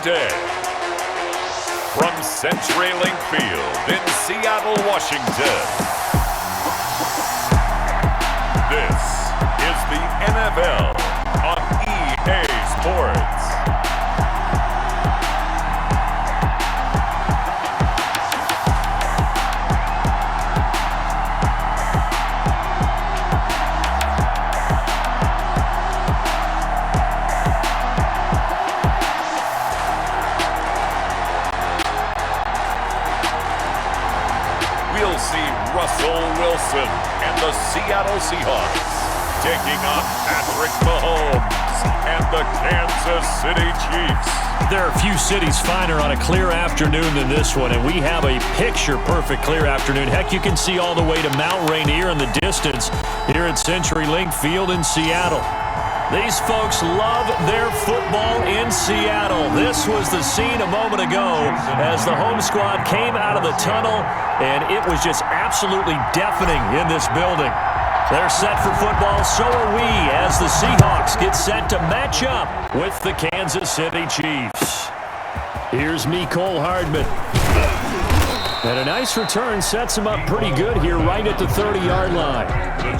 Day. From CenturyLink Field in Seattle, Washington. This is the NFL on EA Sports. We'll see Russell Wilson and the Seattle Seahawks taking on Patrick Mahomes and the Kansas City Chiefs. There are a few cities finer on a clear afternoon than this one, and we have a picture-perfect clear afternoon. Heck, you can see all the way to Mount Rainier in the distance here at CenturyLink Field in Seattle. These folks love their football in Seattle. This was the scene a moment ago as the home squad came out of the tunnel, and it was just absolutely deafening in this building. They're set for football, so are we, as the Seahawks get set to match up with the Kansas City Chiefs. Here's Mecole Hardman. And a nice return sets him up pretty good here right at the 30-yard line.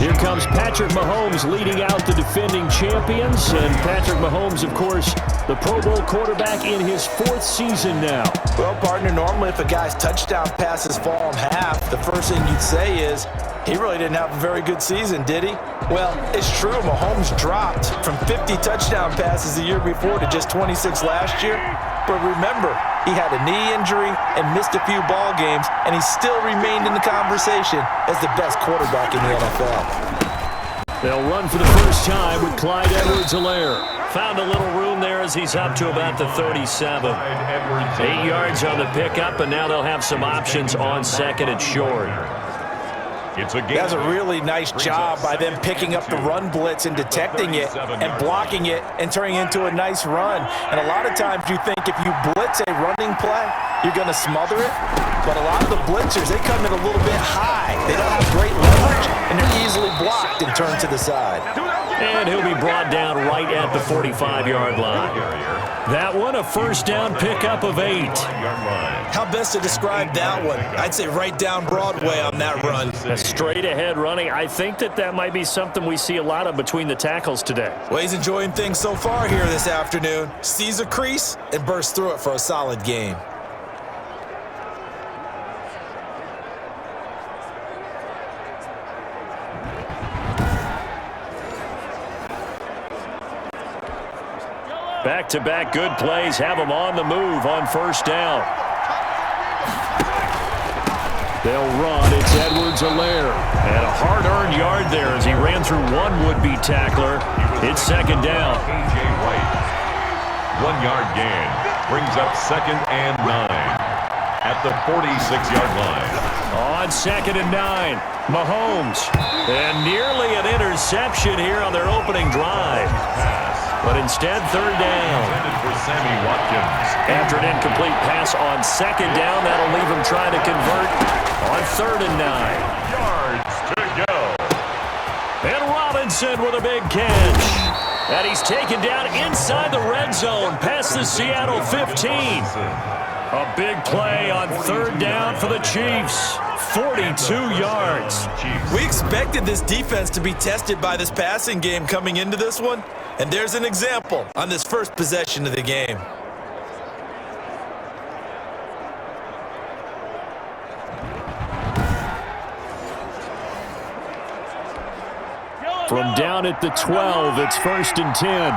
Here comes Patrick Mahomes leading out the defending champions. And Patrick Mahomes, of course, the Pro Bowl quarterback in his 4th season now. Well, partner, normally if a guy's touchdown passes fall in half, the first thing you'd say is, he really didn't have a very good season, did he? Well, it's true. Mahomes dropped from 50 touchdown passes the year before to just 26 last year. But remember, he had a knee injury and missed a few ball games, and he still remained in the conversation as the best quarterback in the NFL. They'll run for the first time with Clyde Edwards-Helaire. Found a little room there as he's up to about the 37. 8 yards on the pickup, and now they'll have some options on second and short. That's a really nice job by them picking up the run blitz and detecting it and blocking it and turning it into a nice run. And a lot of times you think if you blitz a running play, you're going to smother it. But a lot of the blitzers, they come in a little bit high. They don't have great leverage, and they're easily blocked and turned to the side. And he'll be brought down right at the 45-yard line. That one, a first down pickup of 8. How best to describe that one? I'd say right down Broadway on that run. A straight ahead running. I think that might be something we see a lot of between the tackles today. Well, he's enjoying things so far here this afternoon. Sees a crease and bursts through it for a solid game. Back-to-back good plays have them on the move on first down. They'll run. It's Edwards-Helaire. And a hard-earned yard there as he ran through one would-be tackler. It's second down. A.J. White. 1-yard gain brings up 2nd and 9 at the 46-yard line. On 2nd and 9, Mahomes. And nearly an interception here on their opening drive. But instead, third down. For Sammy Watkins. After an incomplete pass on second down, that'll leave him trying to convert on 3rd and 9. Yards to go. And Robinson with a big catch. And he's taken down inside the red zone past the Seattle 15. A big play on 3rd down for the Chiefs. 42 yards. We expected this defense to be tested by this passing game coming into this one. And there's an example on this first possession of the game. From down at the 12, it's 1st and 10.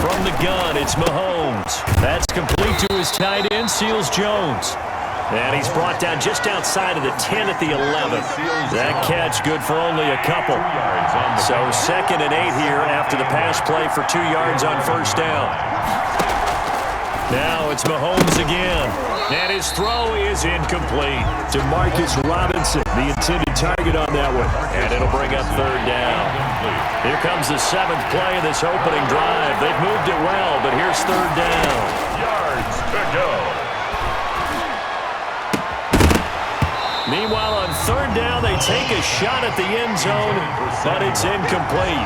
From the gun, it's Mahomes. That's complete to his tight end, Seals Jones. And he's brought down just outside of the 10 at the 11. That catch good for only a couple. So 2nd and 8 here after the pass play for 2 yards on first down. Now it's Mahomes again. And his throw is incomplete. Demarcus Robinson, the intended target on that one. And it'll bring up 3rd down. Here comes the 7th play of this opening drive. They've moved it well, but here's 3rd down. Yards to go. Meanwhile, on 3rd down, they take a shot at the end zone, but it's incomplete.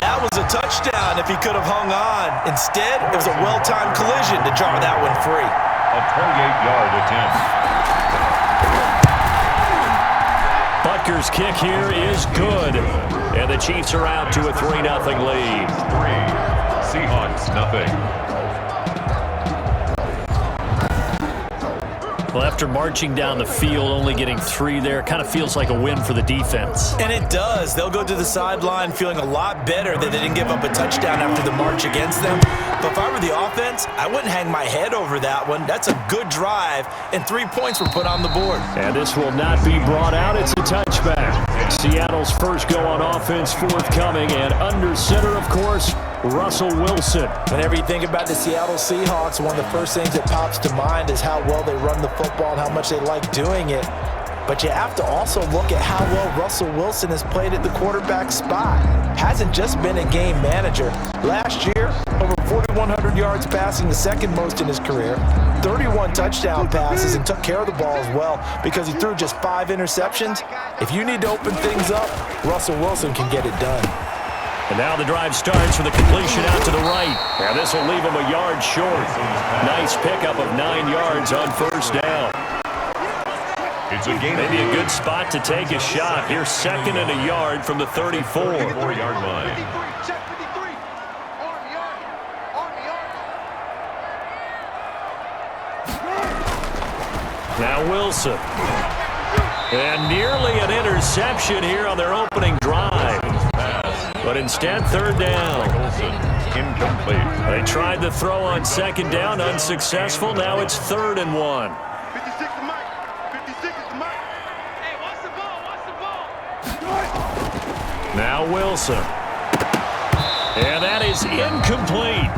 That was a touchdown if he could have hung on. Instead, it was a well-timed collision to jar that one free. A 28-yard attempt. Butker's kick here is good. And the Chiefs are out to a 3-0 lead. 3. Seahawks, nothing. Well, after marching down the field, only getting 3 there, kind of feels like a win for the defense. And it does. They'll go to the sideline feeling a lot better that they didn't give up a touchdown after the march against them. But if I were the offense, I wouldn't hang my head over that one. That's a good drive, and 3 points were put on the board. And this will not be brought out. It's a touchback. Seattle's first go on offense forthcoming, and under center, of course, Russell Wilson. Whenever you think about the Seattle Seahawks, one of the first things that pops to mind is how well they run the football and how much they like doing it. But you have to also look at how well Russell Wilson has played at the quarterback spot. Hasn't just been a game manager. Last year, over 4,100 yards passing, the second most in his career. 31 touchdown passes, and took care of the ball as well because he threw just 5 interceptions. If you need to open things up, Russell Wilson can get it done. And now the drive starts with a completion out to the right. And this will leave him a yard short. Nice pickup of 9 yards on first down. It's a game. Maybe a good spot to take a shot. Here's 2nd and a yard from the 34-yard line. Now Wilson. And nearly an interception here on their opening drive. But instead, 3rd down. Incomplete. They tried the throw on 2nd down, unsuccessful. Now it's 3rd and 1. 56 to Mike. 56 to Mike. Hey, watch the ball. Watch the ball. Now Wilson. And that is incomplete.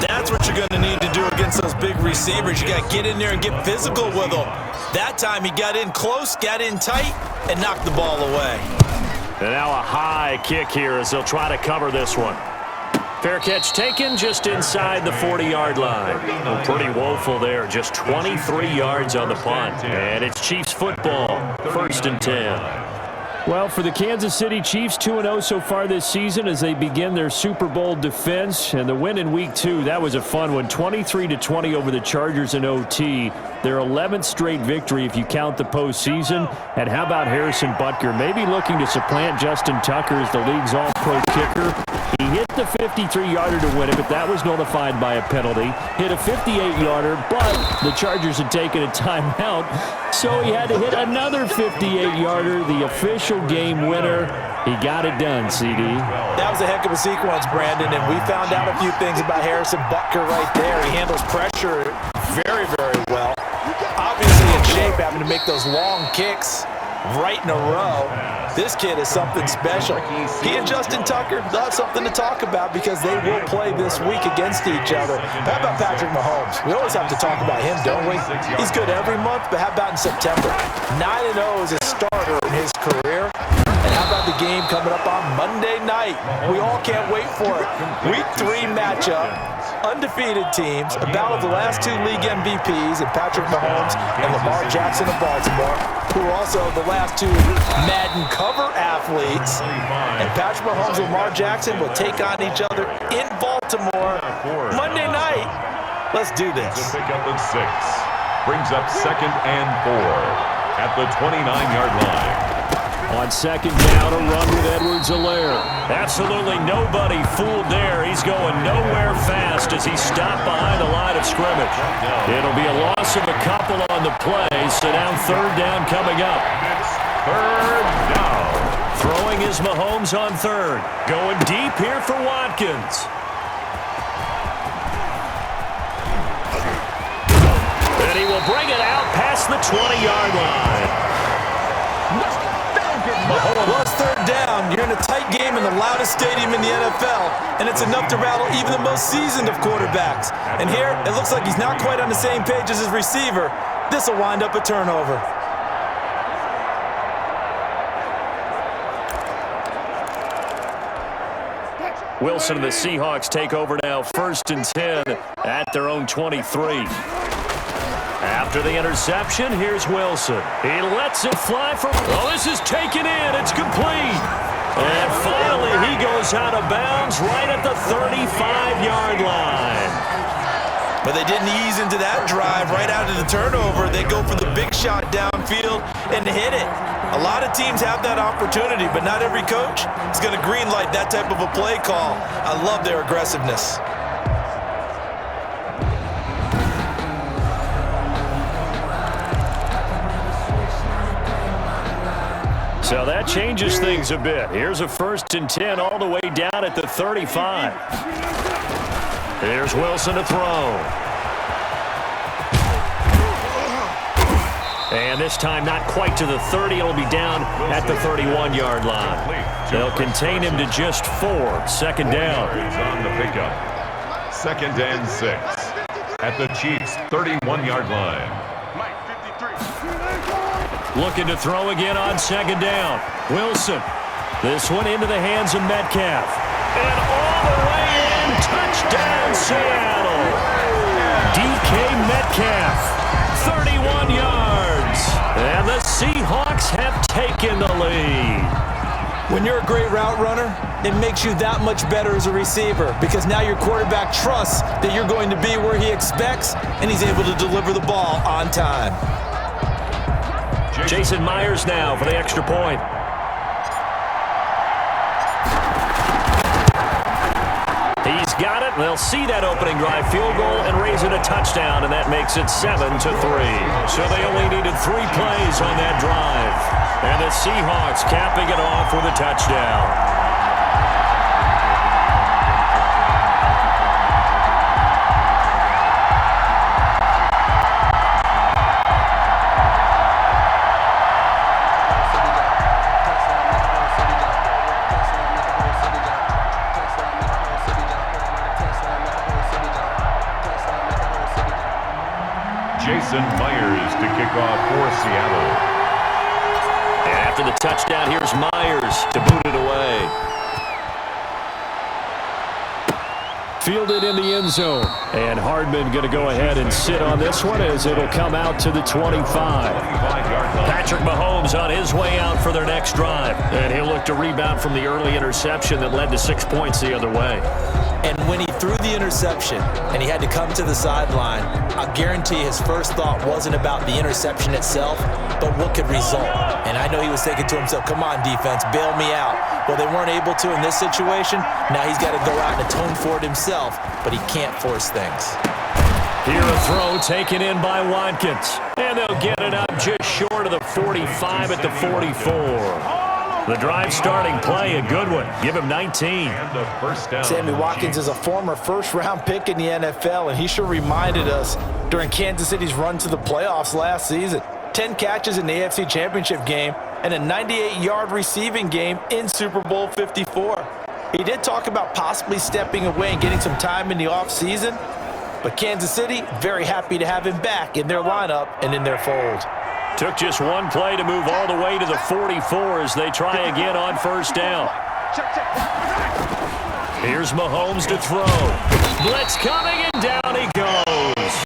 That's what you're going to need to do against those big receivers. You got to get in there and get physical with them. That time he got in close, got in tight, and knocked the ball away. And now a high kick here as they'll try to cover this one. Fair catch taken just inside the 40-yard line. Well, pretty woeful there. Just 23 yards on the punt. And it's Chiefs football. 1st and 10. Well, for the Kansas City Chiefs, 2-0 so far this season as they begin their Super Bowl defense. And the win in Week 2, that was a fun one. 23-20 over the Chargers in OT. Their 11th straight victory if you count the postseason. And how about Harrison Butker? Maybe looking to supplant Justin Tucker as the league's all-pro kicker. He hit the 53-yarder to win it, but that was notified by a penalty. Hit a 58-yarder, but the Chargers had taken a timeout, so he had to hit another 58-yarder, the official game winner. He got it done, CD. That was a heck of a sequence, Brandon, and we found out a few things about Harrison Butker right there. He handles pressure very, very well. Obviously in shape, having to make those long kicks right in a row. This kid is something special. He and Justin Tucker, they'll have something to talk about because they will play this week against each other. How about Patrick Mahomes? We always have to talk about him, don't we? He's good every month, but how about in September? 9-0 as a starter in his career. And how about the game coming up on Monday night? We all can't wait for it. Week 3 matchup. Undefeated teams, a battle of the last 2 league MVPs in Patrick Mahomes and Lamar Jackson of Baltimore, who are also the last 2 Madden cover athletes. And Patrick Mahomes and Lamar Jackson will take on each other in Baltimore Monday night. Let's do this. To pick up at 6. Brings up 2nd and 4 at the 29-yard line. On 2nd down, a run with Edwards-Helaire. Absolutely nobody fooled there. He's going nowhere fast as he stopped behind the line of scrimmage. It'll be a loss of a couple on the play, so now 3rd down coming up. It's 3rd down. Throwing is Mahomes on 3rd. Going deep here for Watkins. And he will bring it out past the 20-yard line. Well, it's 3rd down. You're in a tight game in the loudest stadium in the NFL, and it's enough to rattle even the most seasoned of quarterbacks. And here, it looks like he's not quite on the same page as his receiver. This will wind up a turnover. Wilson and the Seahawks take over now, 1st and 10 at their own 23. After the interception, here's Wilson. He lets it fly for... Oh, this is taken in. It's complete. And finally, he goes out of bounds right at the 35-yard line. But they didn't ease into that drive right out of the turnover. They go for the big shot downfield and hit it. A lot of teams have that opportunity, but not every coach is going to greenlight that type of a play call. I love their aggressiveness. So that changes things a bit. Here's a 1st and 10 all the way down at the 35. Here's Wilson to throw. And this time not quite to the 30. It'll be down at the 31-yard line. They'll contain him to just 4. 2nd down. On the pickup. 2nd and 6 at the Chiefs' 31-yard line. Looking to throw again on 2nd down. Wilson. This one into the hands of Metcalf. And all the way in. Touchdown, Seattle. DK Metcalf. 31 yards. And the Seahawks have taken the lead. When you're a great route runner, it makes you that much better as a receiver because now your quarterback trusts that you're going to be where he expects and he's able to deliver the ball on time. Jason Myers now for the extra point. He's got it. They'll see that opening drive field goal and raise it a touchdown, and that makes it 7-3. So they only needed 3 plays on that drive. And the Seahawks capping it off with a touchdown. Jason Myers to kick off for Seattle. And after the touchdown, here's Myers to boot it away. Fielded in the end zone. And Hardman going to go ahead and sit on this one as it'll come out to the 25. Patrick Mahomes on his way out for their next drive. And he'll look to rebound from the early interception that led to 6 points the other way. And when he threw the interception and he had to come to the sideline, I guarantee his first thought wasn't about the interception itself, but what could result. And I know he was thinking to himself, come on, defense, bail me out. Well, they weren't able to in this situation. Now he's got to go out and atone for it himself, but he can't force things. Here a throw taken in by Watkins. And they'll get it up just short of the 45 at the 44. The drive starting play, a good one. Give him 19. And the first down. Sammy Watkins is a former first-round pick in the NFL, and he sure reminded us during Kansas City's run to the playoffs last season. 10 catches in the AFC Championship game and a 98-yard receiving game in Super Bowl 54. He did talk about possibly stepping away and getting some time in the offseason, but Kansas City very happy to have him back in their lineup and in their fold. Took just one play to move all the way to the 44 as they try again on first down. Here's Mahomes to throw. Blitz coming, and down he goes.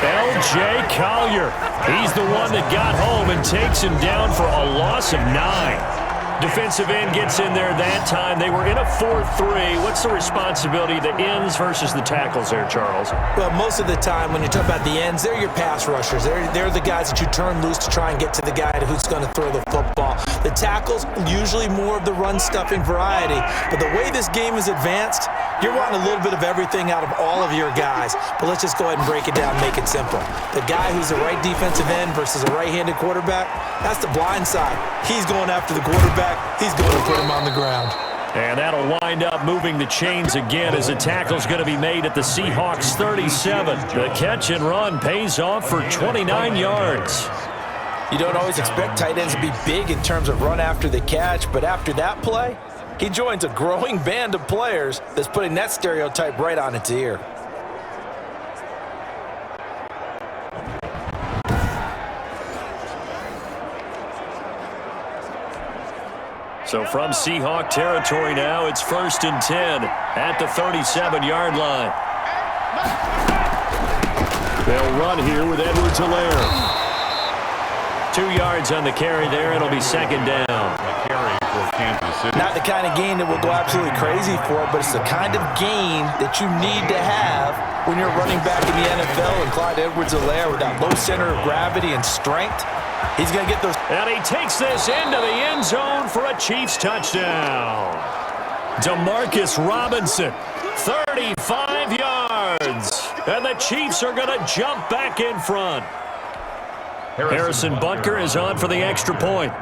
L.J. Collier. He's the one that got home and takes him down for a loss of 9. Defensive end gets in there that time. They were in a 4-3. What's the responsibility of the ends versus the tackles there, Charles? Well, most of the time when you talk about the ends, they're your pass rushers. They're the guys that you turn loose to try and get to the guy who's going to throw the football. The tackles, usually more of the run-stuffing variety. But the way this game is advanced, you're wanting a little bit of everything out of all of your guys. But let's just go ahead and break it down and make it simple. The guy who's the right defensive end versus a right-handed quarterback, that's the blind side. He's going after the quarterback. He's going to put him on the ground. And that'll wind up moving the chains again as the tackle's going to be made at the Seahawks 37. The catch and run pays off for 29 yards. You don't always expect tight ends to be big in terms of run after the catch, but after that play, he joins a growing band of players that's putting that stereotype right on its ear. So from Seahawk territory now, it's 1st and 10 at the 37-yard line. They'll run here with Edwards-Helaire. 2 yards on the carry there. It'll be 2nd down. A carry for Kansas City. Not the kind of game that we'll go absolutely crazy for, but it's the kind of game that you need to have when you're running back in the NFL. And Clyde Edwards-Helaire, with that low center of gravity and strength, he's going to get those. And he takes this into the end zone for a Chiefs touchdown. Demarcus Robinson, 35 yards. And the Chiefs are going to jump back in front. Harrison Butker is on for the extra point.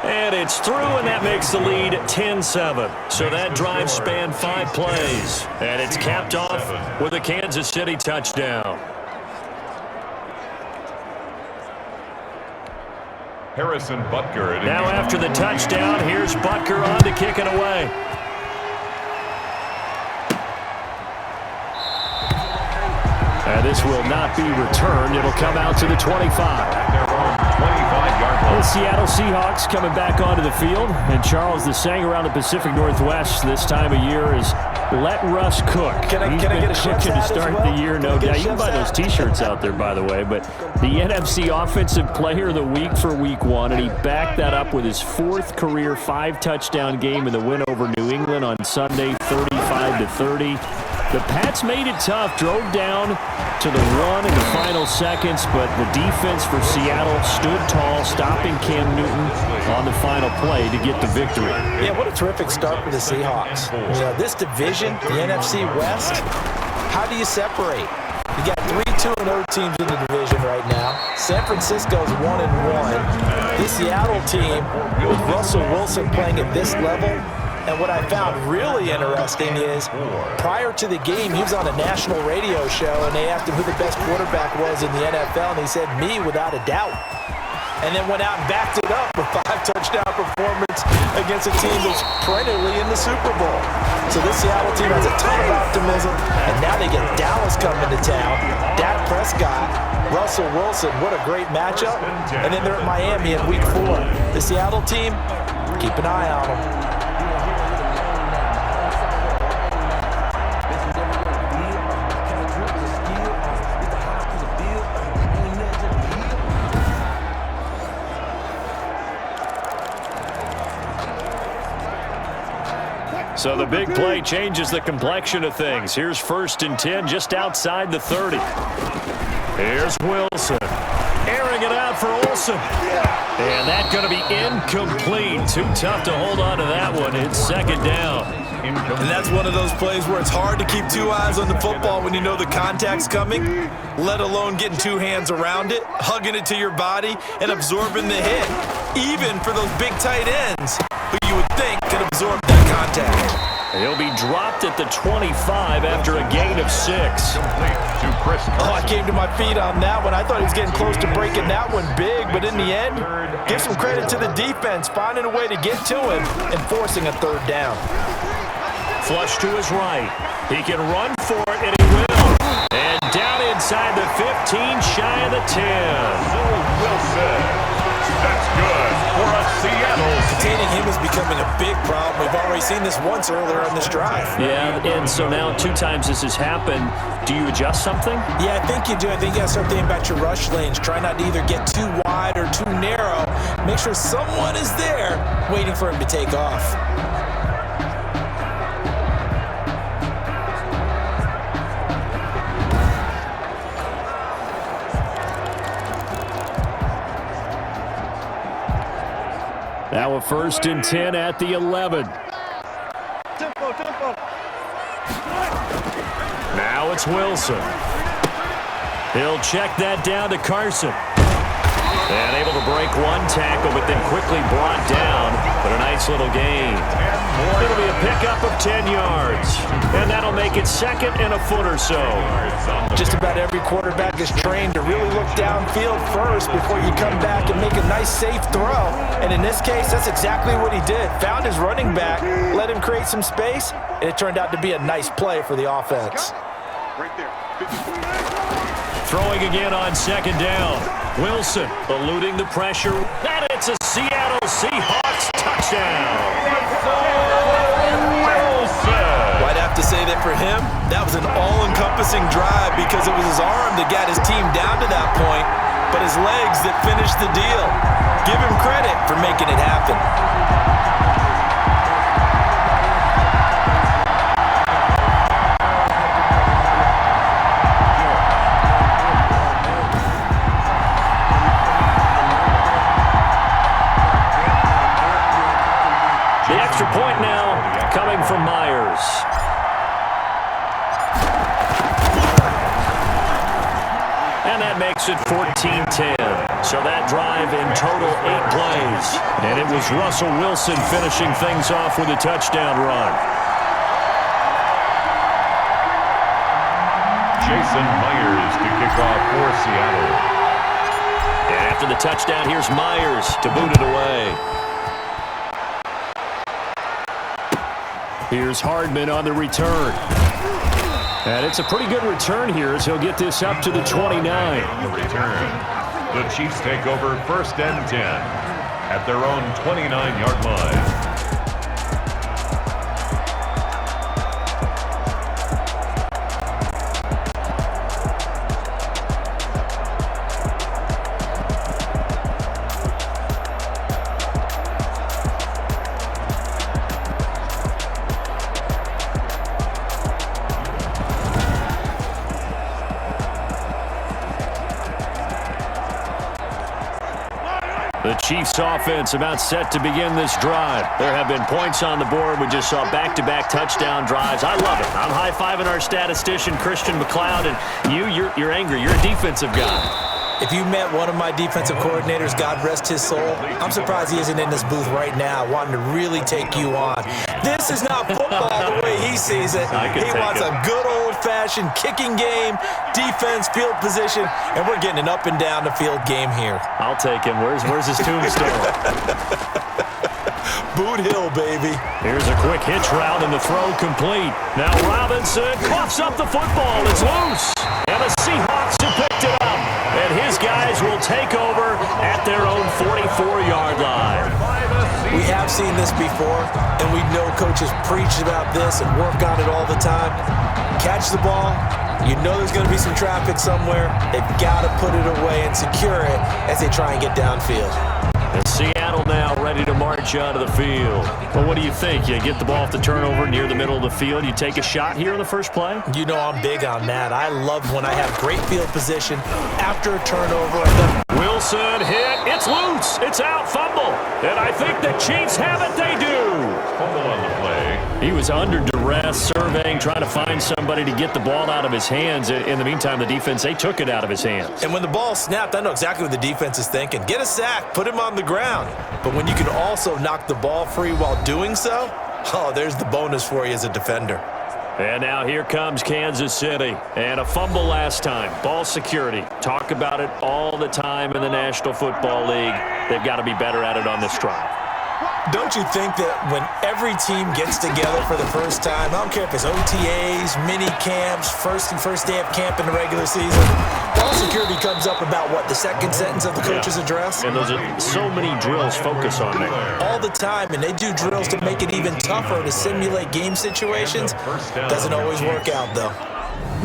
And it's through, and that makes the lead 10-7. So that drive spanned 5 plays. And it's capped off with a Kansas City touchdown. Harrison Butker. Now after the touchdown, here's Butker on to kick it away. And this will not be returned. It'll come out to the 25. The Seattle Seahawks coming back onto the field. And Charles, the saying around the Pacific Northwest this time of year is let Russ cook. Can I get a cooking to start the year, no doubt. You can buy those T-shirts out there, by the way. But the NFC Offensive Player of the Week for Week 1, and he backed that up with his 4th career 5-touchdown game in the win over New England on Sunday, 35-30. The Pats made it tough, drove down to the 1 in the final seconds, but the defense for Seattle stood tall, stopping Cam Newton on the final play to get the victory. Yeah, what a terrific start for the Seahawks. You know, this division, the NFC West, how do you separate? You got 3 2-0 teams in the division right now. San Francisco's 1-1. The Seattle team, with Russell Wilson playing at this level. And what I found really interesting is prior to the game, he was on a national radio show, and they asked him who the best quarterback was in the NFL, and he said, me, without a doubt. And then went out and backed it up with 5-touchdown performance against a team that's perennially in the Super Bowl. So this Seattle team has a ton of optimism, and now they get Dallas coming to town. Dak Prescott, Russell Wilson, what a great matchup. And then they're at Miami in Week 4. The Seattle team, keep an eye on them. So the big play changes the complexion of things. Here's 1st and 10 just outside the 30. Here's Wilson. Airing it out for Olsen. And that's going to be incomplete. Too tough to hold on to that one. It's 2nd down. And that's one of those plays where it's hard to keep 2 eyes on the football when you know the contact's coming, let alone getting 2 hands around it, hugging it to your body, and absorbing the hit, even for those big tight ends who you would think could absorb that contact. He'll be dropped at the 25 after a gain of 6. Oh, I came to my feet on that one. I thought he was getting close to breaking that one big, but in the end, give some credit to the defense, finding a way to get to him and forcing a 3rd down. Flush to his right. He can run for it, and he will. And down inside the 15, shy of the 10. Wilson. That's good for a Seattle. Containing him is becoming a big problem. We've already seen this once earlier on this drive. Yeah, and so now 2 times this has happened. Do you adjust something? Yeah, I think you do. I think you got to start thinking about your rush lanes. Try not to either get too wide or too narrow. Make sure someone is there waiting for him to take off. Now a 1st and 10 at the 11. Now it's Wilson. He'll check that down to Carson. And able to break 1 tackle, but then quickly brought down. But a nice little gain. It'll be a pickup of 10 yards. And that'll make it 2nd and a foot or so. Just about every quarterback is trained to really look downfield first before you come back and make a nice, safe throw. And in this case, that's exactly what he did. Found his running back, let him create some space, and it turned out to be a nice play for the offense. Right there. Throwing again on 2nd down. Wilson eluding the pressure. And it's a Seattle Seahawks touchdown. Well, I'd have to say that for him, that was an all-encompassing drive because it was his arm that got his team down to that point. but his legs that finished the deal. Give him credit for making it happen. The extra point now coming from Myers. And that makes it 14-10. So that drive in total 8 plays. And it was Russell Wilson finishing things off with a touchdown run. Jason Myers to kick off for Seattle. And after the touchdown, here's Myers to boot it away. Here's Hardman on the return. And it's a pretty good return here as he'll get this up to the 29. On the return, the Chiefs take over 1st and 10 at their own 29-yard line. The Chiefs offense about set to begin this drive. There have been points on the board. We just saw back-to-back touchdown drives. I love it. I'm high-fiving our statistician, Christian McLeod, and you're angry. You're a defensive guy. If you met one of my defensive coordinators, God rest his soul, I'm surprised he isn't in this booth right now wanting to really take you on. This is not football the way he sees it. He wants a good old-fashioned kicking game, defense, field position, and we're getting an up and down the field game here. I'll take him. Where's his tombstone? Boot Hill, baby. Here's a quick hitch route and the throw complete. Now Robinson coughs up the football. It's loose. And the Seahawks have picked it up. And his guys will take over at their own 44-yard line. We have seen this before, and we know coaches preach about this and work on it all the time. Catch the ball. You know there's going to be some traffic somewhere. They've got to put it away and secure it as they try and get downfield. And Seattle now ready to march out of the field. Well, what do you think? You get the ball off the turnover near the middle of the field. You take a shot here in the first play? You know I'm big on that. I love when I have great field position after a turnover. And then Wilson hit. It's loose. It's out. Fumble. And I think the Chiefs have it. They do. Fumble on the play. He was under duress, surveying, trying to find somebody to get the ball out of his hands. In the meantime, the defense, they took it out of his hands. And when the ball snapped, I know exactly what the defense is thinking. Get a sack. Put him on the ground. But when you can also knock the ball free while doing so, oh, there's the bonus for you as a defender. And now here comes Kansas City. And a fumble last time. Ball security. Talk about it all the time in the National Football League. They've got to be better at it on this drive. Don't you think that when every team gets together for the first time, I don't care if it's OTAs, mini camps, first day of camp in the regular season, ball security comes up about what, the second sentence of the coach's address? And those are so many drills focus on that. All the time, and they do drills to make it even tougher to simulate game situations. Doesn't always work out, though.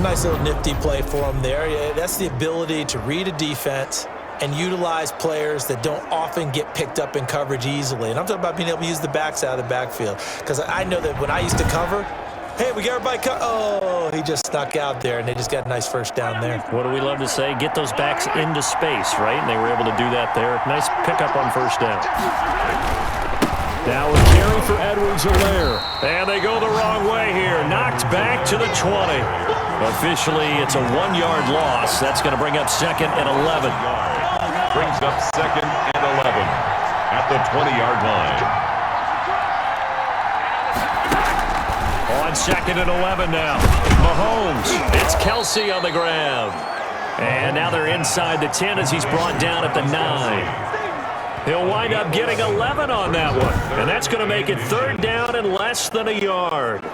Nice little nifty play for them there. Yeah, that's the ability to read a defense and utilize players that don't often get picked up in coverage easily. And I'm talking about being able to use the backs out of the backfield. Because I know that when I used to cover, hey, we got everybody oh, he just snuck out there, and they just got a nice first down there. What do we love to say? Get those backs into space, right? And they were able to do that there. Nice pickup on first down. Now a carry for Edwards-Helaire. And they go the wrong way here. Knocked back to the 20. Officially, it's a 1-yard loss. That's going to bring up 2nd and 11. Brings up 2nd and 11 at the 20-yard line. On 2nd and 11 now. Mahomes. It's Kelsey on the ground. And now they're inside the 10 as he's brought down at the 9. He'll wind up getting 11 on that one. And that's going to make it 3rd down and less than a yard.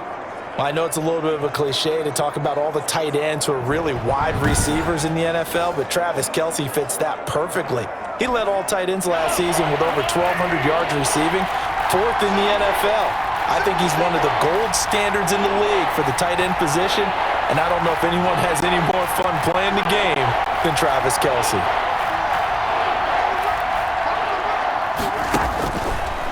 Well, I know it's a little bit of a cliche to talk about all the tight ends who are really wide receivers in the NFL, but Travis Kelce fits that perfectly. He led all tight ends last season with over 1,200 yards receiving, 4th in the NFL. I think he's one of the gold standards in the league for the tight end position, and I don't know if anyone has any more fun playing the game than Travis Kelce.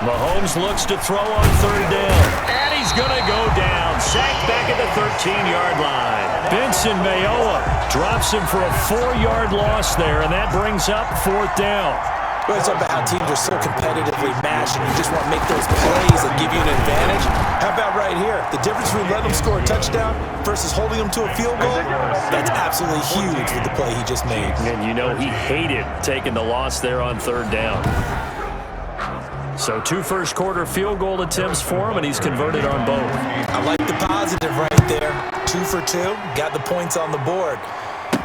Mahomes looks to throw on third down. And he's going to go down. Sacked back at the 13-yard line. Benson Mayowa drops him for a 4-yard loss there, and that brings up fourth down. Well, it's about how teams are so competitively matched, and you just want to make those plays that give you an advantage. How about right here? The difference between letting them score a touchdown versus holding them to a field goal, that's absolutely huge with the play he just made. And you know he hated taking the loss there on third down. So 2 first-quarter field goal attempts for him, and he's converted on both. I like the positive right there. 2 for 2, got the points on the board.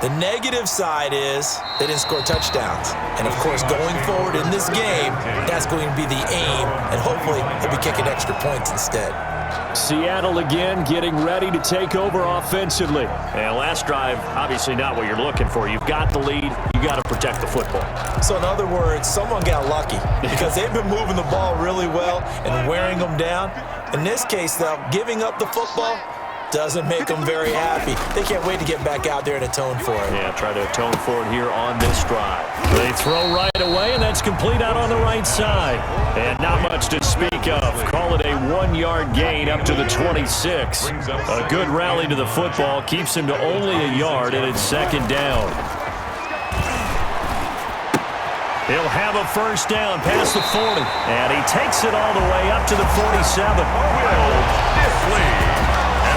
The negative side is they didn't score touchdowns. And, of course, going forward in this game, that's going to be the aim, and hopefully he'll be kicking extra points instead. Seattle again getting ready to take over offensively. And last drive, obviously not what you're looking for. You've got the lead. You got to protect the football. So in other words, someone got lucky because they've been moving the ball really well and wearing them down. In this case, though, giving up the football doesn't make them very happy. They can't wait to get back out there and atone for it. Yeah, try to atone for it here on this drive. They throw right away, and that's complete out on the right side. And not much to speak of. Call it a 1-yard gain up to the 26. A good rally to the football keeps him to only a yard, and it's second down. He'll have a first down past the 40. And he takes it all the way up to the 47.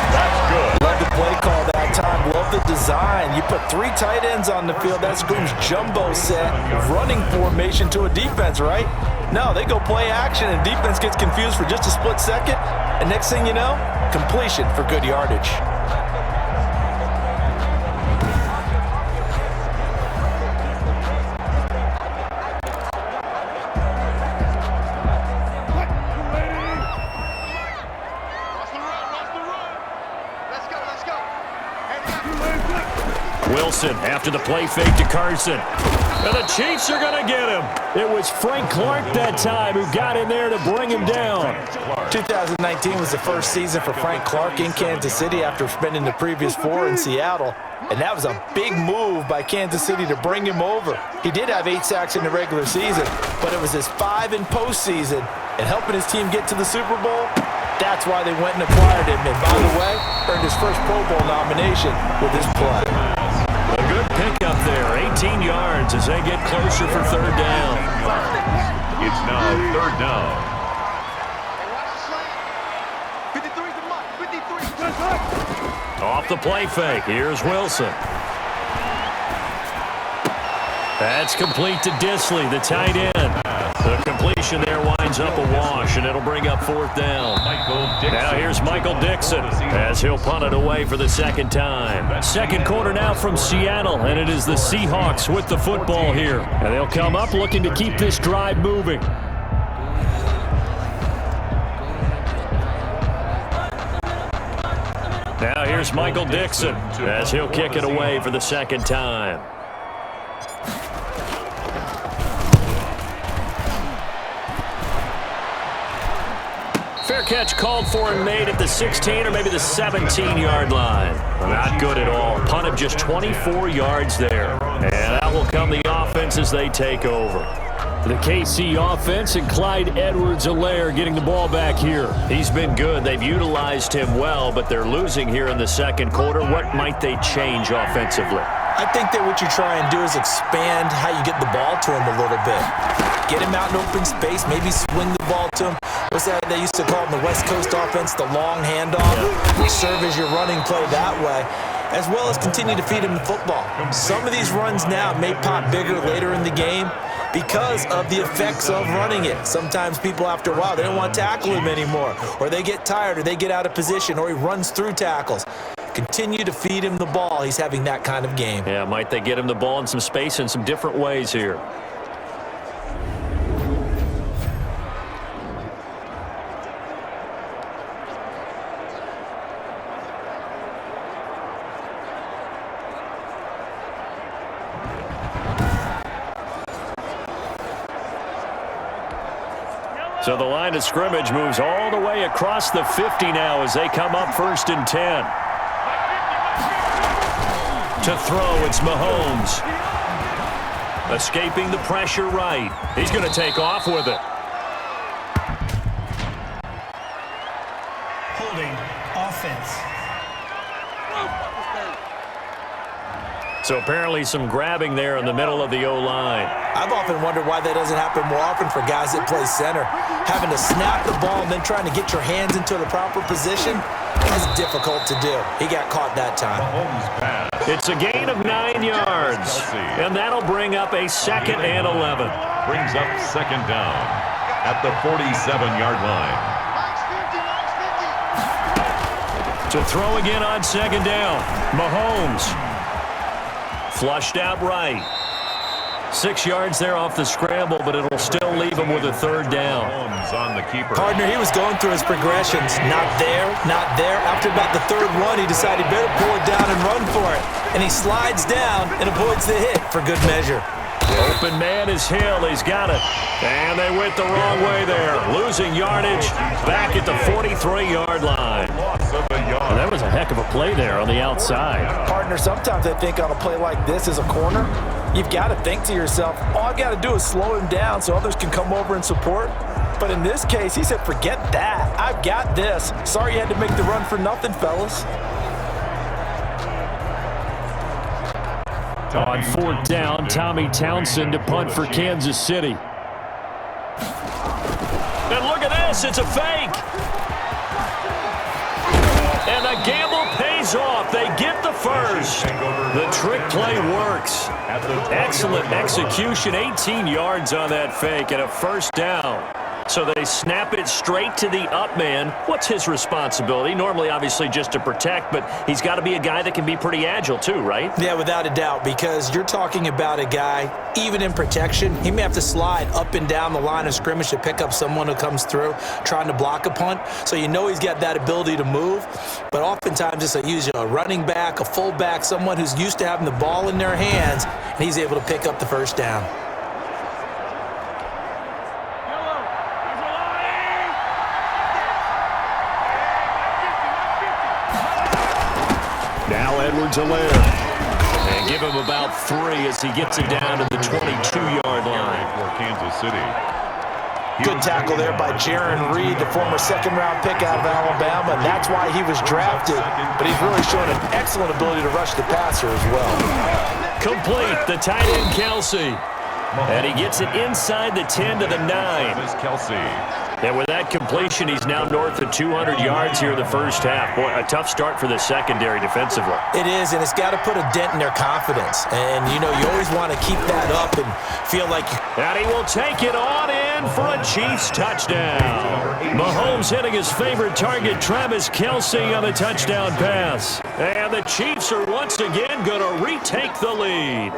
That's good. Love the play call that time. Love the design. You put 3 tight ends on the field. That screams jumbo set, running formation to a defense, right? No, they go play action, and defense gets confused for just a split second. And next thing you know, completion for good yardage. Wilson after the play fake to Carson. And the Chiefs are going to get him. It was Frank Clark that time who got in there to bring him down. 2019 was the first season for Frank Clark in Kansas City after spending the previous 4 in Seattle. And that was a big move by Kansas City to bring him over. He did have 8 sacks in the regular season, but it was his 5 in postseason. And helping his team get to the Super Bowl, that's why they went and acquired him. And by the way, earned his first Pro Bowl nomination with his play. A good pickup there, 18 yards as they get closer for third down. It's now third down. Off the play fake, here's Wilson. That's complete to Disley, the tight end. The completion there winds up a wash, and it'll bring up fourth down. Now here's Michael Dixon as he'll punt it away for the second time. Second quarter now from Seattle, and it is the Seahawks with the football here. And they'll come up looking to keep this drive moving. Now here's Michael Dixon as he'll kick it away for the second time. Fair catch called for and made at the 16 or maybe the 17-yard line. Not good at all. Punt of just 24 yards there. And out will come the offense as they take over. The KC offense and Clyde Edwards-Helaire getting the ball back here. He's been good. They've utilized him well, but they're losing here in the second quarter. What might they change offensively? I think that what you try and do is expand how you get the ball to him a little bit. Get him out in open space, maybe swing the ball to him. What's that they used to call in the West Coast offense, the long handoff? Yeah. Serve as your running play that way, as well as continue to feed him the football. Some of these runs now may pop bigger later in the game because of the effects of running it. Sometimes people, after a while, they don't want to tackle him anymore, or they get tired, or they get out of position, or he runs through tackles. Continue to feed him the ball. He's having that kind of game. Yeah, might they get him the ball in some space in some different ways here. So the line of scrimmage moves all the way across the 50 now as they come up 1st and 10. To throw, it's Mahomes. Escaping the pressure right. He's going to take off with it. Holding offense. So apparently some grabbing there in the middle of the O-line. I've often wondered why that doesn't happen more often for guys that play center. Having to snap the ball and then trying to get your hands into the proper position is difficult to do. He got caught that time. It's a gain of 9 yards, and that'll bring up a 2nd and 11. Brings up second down at the 47-yard line. To throw again on 2nd down, Mahomes. Flushed out right. 6 yards there off the scramble, but it'll still leave him with a 3rd down. Mahomes on the keeper. Partner, he was going through his progressions. Not there, not there. After about the 3rd one, he decided he better pull it down and run for it. And he slides down and avoids the hit for good measure. Open man is Hill. He's got it. And they went the wrong way there. Losing yardage back at the 43-yard line. And that was a heck of a play there on the outside. Partner, sometimes I think on a play like this as a corner, you've got to think to yourself, all I got to do is slow him down so others can come over and support. But in this case, he said, forget that. I've got this. Sorry you had to make the run for nothing, fellas. On 4th down, Tommy Townsend to punt for Kansas City. And look at this, it's a fake. And the gamble pays off. They get the first. The trick play works. Excellent execution, 18 yards on that fake and a 1st down. So they snap it straight to the up man. What's his responsibility? Normally, obviously, just to protect, but he's got to be a guy that can be pretty agile too, right? Yeah, without a doubt, because you're talking about a guy, even in protection, he may have to slide up and down the line of scrimmage to pick up someone who comes through trying to block a punt. So you know he's got that ability to move, but oftentimes it's usually a running back, a fullback, someone who's used to having the ball in their hands, and he's able to pick up the 1st down. Edwards-Helaire. And give him about 3 as he gets it down to the 22-yard line. For Kansas City. Good tackle there by Jaron Reed, the former 2nd-round pick out of Alabama. And that's why he was drafted. But he's really shown an excellent ability to rush the passer as well. Complete, the tight end Kelsey. And he gets it inside the 10 to the 9. Kelsey. And with that completion, he's now north of 200 yards here in the 1st half. Boy, a tough start for the secondary defensively. It is, and it's got to put a dent in their confidence. And, you know, you always want to keep that up and feel like... And he will take it on in for a Chiefs touchdown. Mahomes hitting his favorite target, Travis Kelce, on the touchdown pass. And the Chiefs are once again going to retake the lead.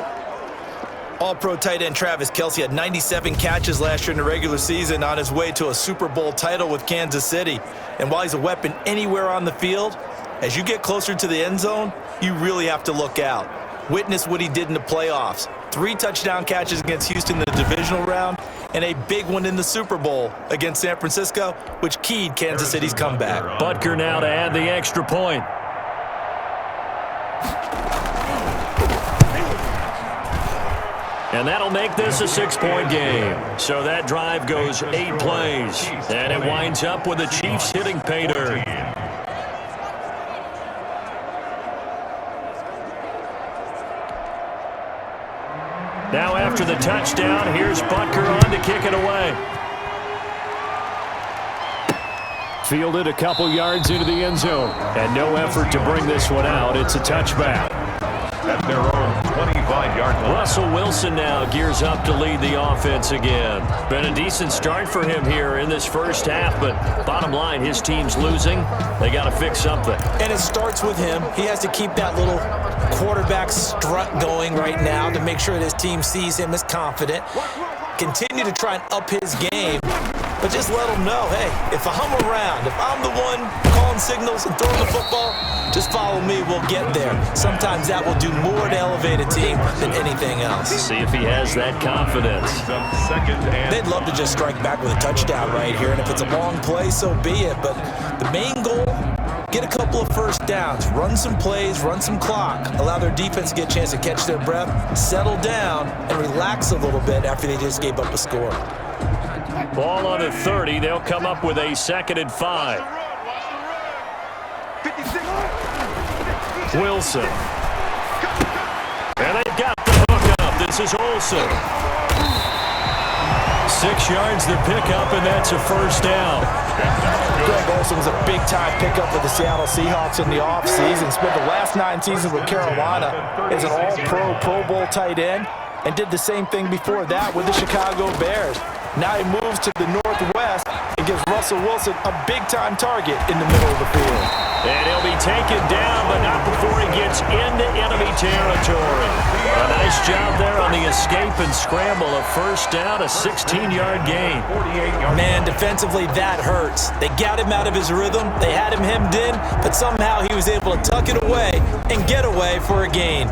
All-pro tight end Travis Kelce had 97 catches last year in the regular season on his way to a Super Bowl title with Kansas City. And while he's a weapon anywhere on the field, as you get closer to the end zone, you really have to look out. Witness what he did in the playoffs. 3 touchdown catches against Houston in the divisional round, and a big one in the Super Bowl against San Francisco, which keyed Kansas City's comeback. Butker now to add the extra point. And that'll make this a 6-point game. So that drive goes 8 plays. And it winds up with the Chiefs hitting pay dirt. Now after the touchdown, here's Butker on to kick it away. Fielded a couple yards into the end zone. And no effort to bring this one out. It's a touchback. At their own 25-yard line. Russell Wilson now gears up to lead the offense again. Been a decent start for him here in this 1st half, but bottom line, his team's losing. They got to fix something. And it starts with him. He has to keep that little quarterback strut going right now to make sure that his team sees him as confident. Continue to try and up his game, but just let him know, hey, if I'm around, if I'm the one calling signals and throwing the football, just follow me, we'll get there. Sometimes that will do more to elevate a team than anything else. See if he has that confidence. They'd love to just strike back with a touchdown right here, and if it's a long play, so be it. But the main goal, get a couple of 1st downs, run some plays, run some clock, allow their defense to get a chance to catch their breath, settle down, and relax a little bit after they just gave up a score. Ball on the 30. They'll come up with a 2nd and 5. Wilson. And they've got the hook up. This is Olsen. 6 yards the pickup, and that's a first down. Greg Olsen was a big-time pickup for the Seattle Seahawks in the offseason. Spent the last 9 seasons with Carolina as an all-pro, Pro Bowl tight end, and did the same thing before that with the Chicago Bears. Now he moves to the Northwest and gives Russell Wilson a big-time target in the middle of the field. And he'll be taken down, but not before he gets into enemy territory. A nice job there on the escape and scramble. A first down, a 16-yard gain. Man, defensively, that hurts. They got him out of his rhythm. They had him hemmed in, but somehow he was able to tuck it away and get away for a gain.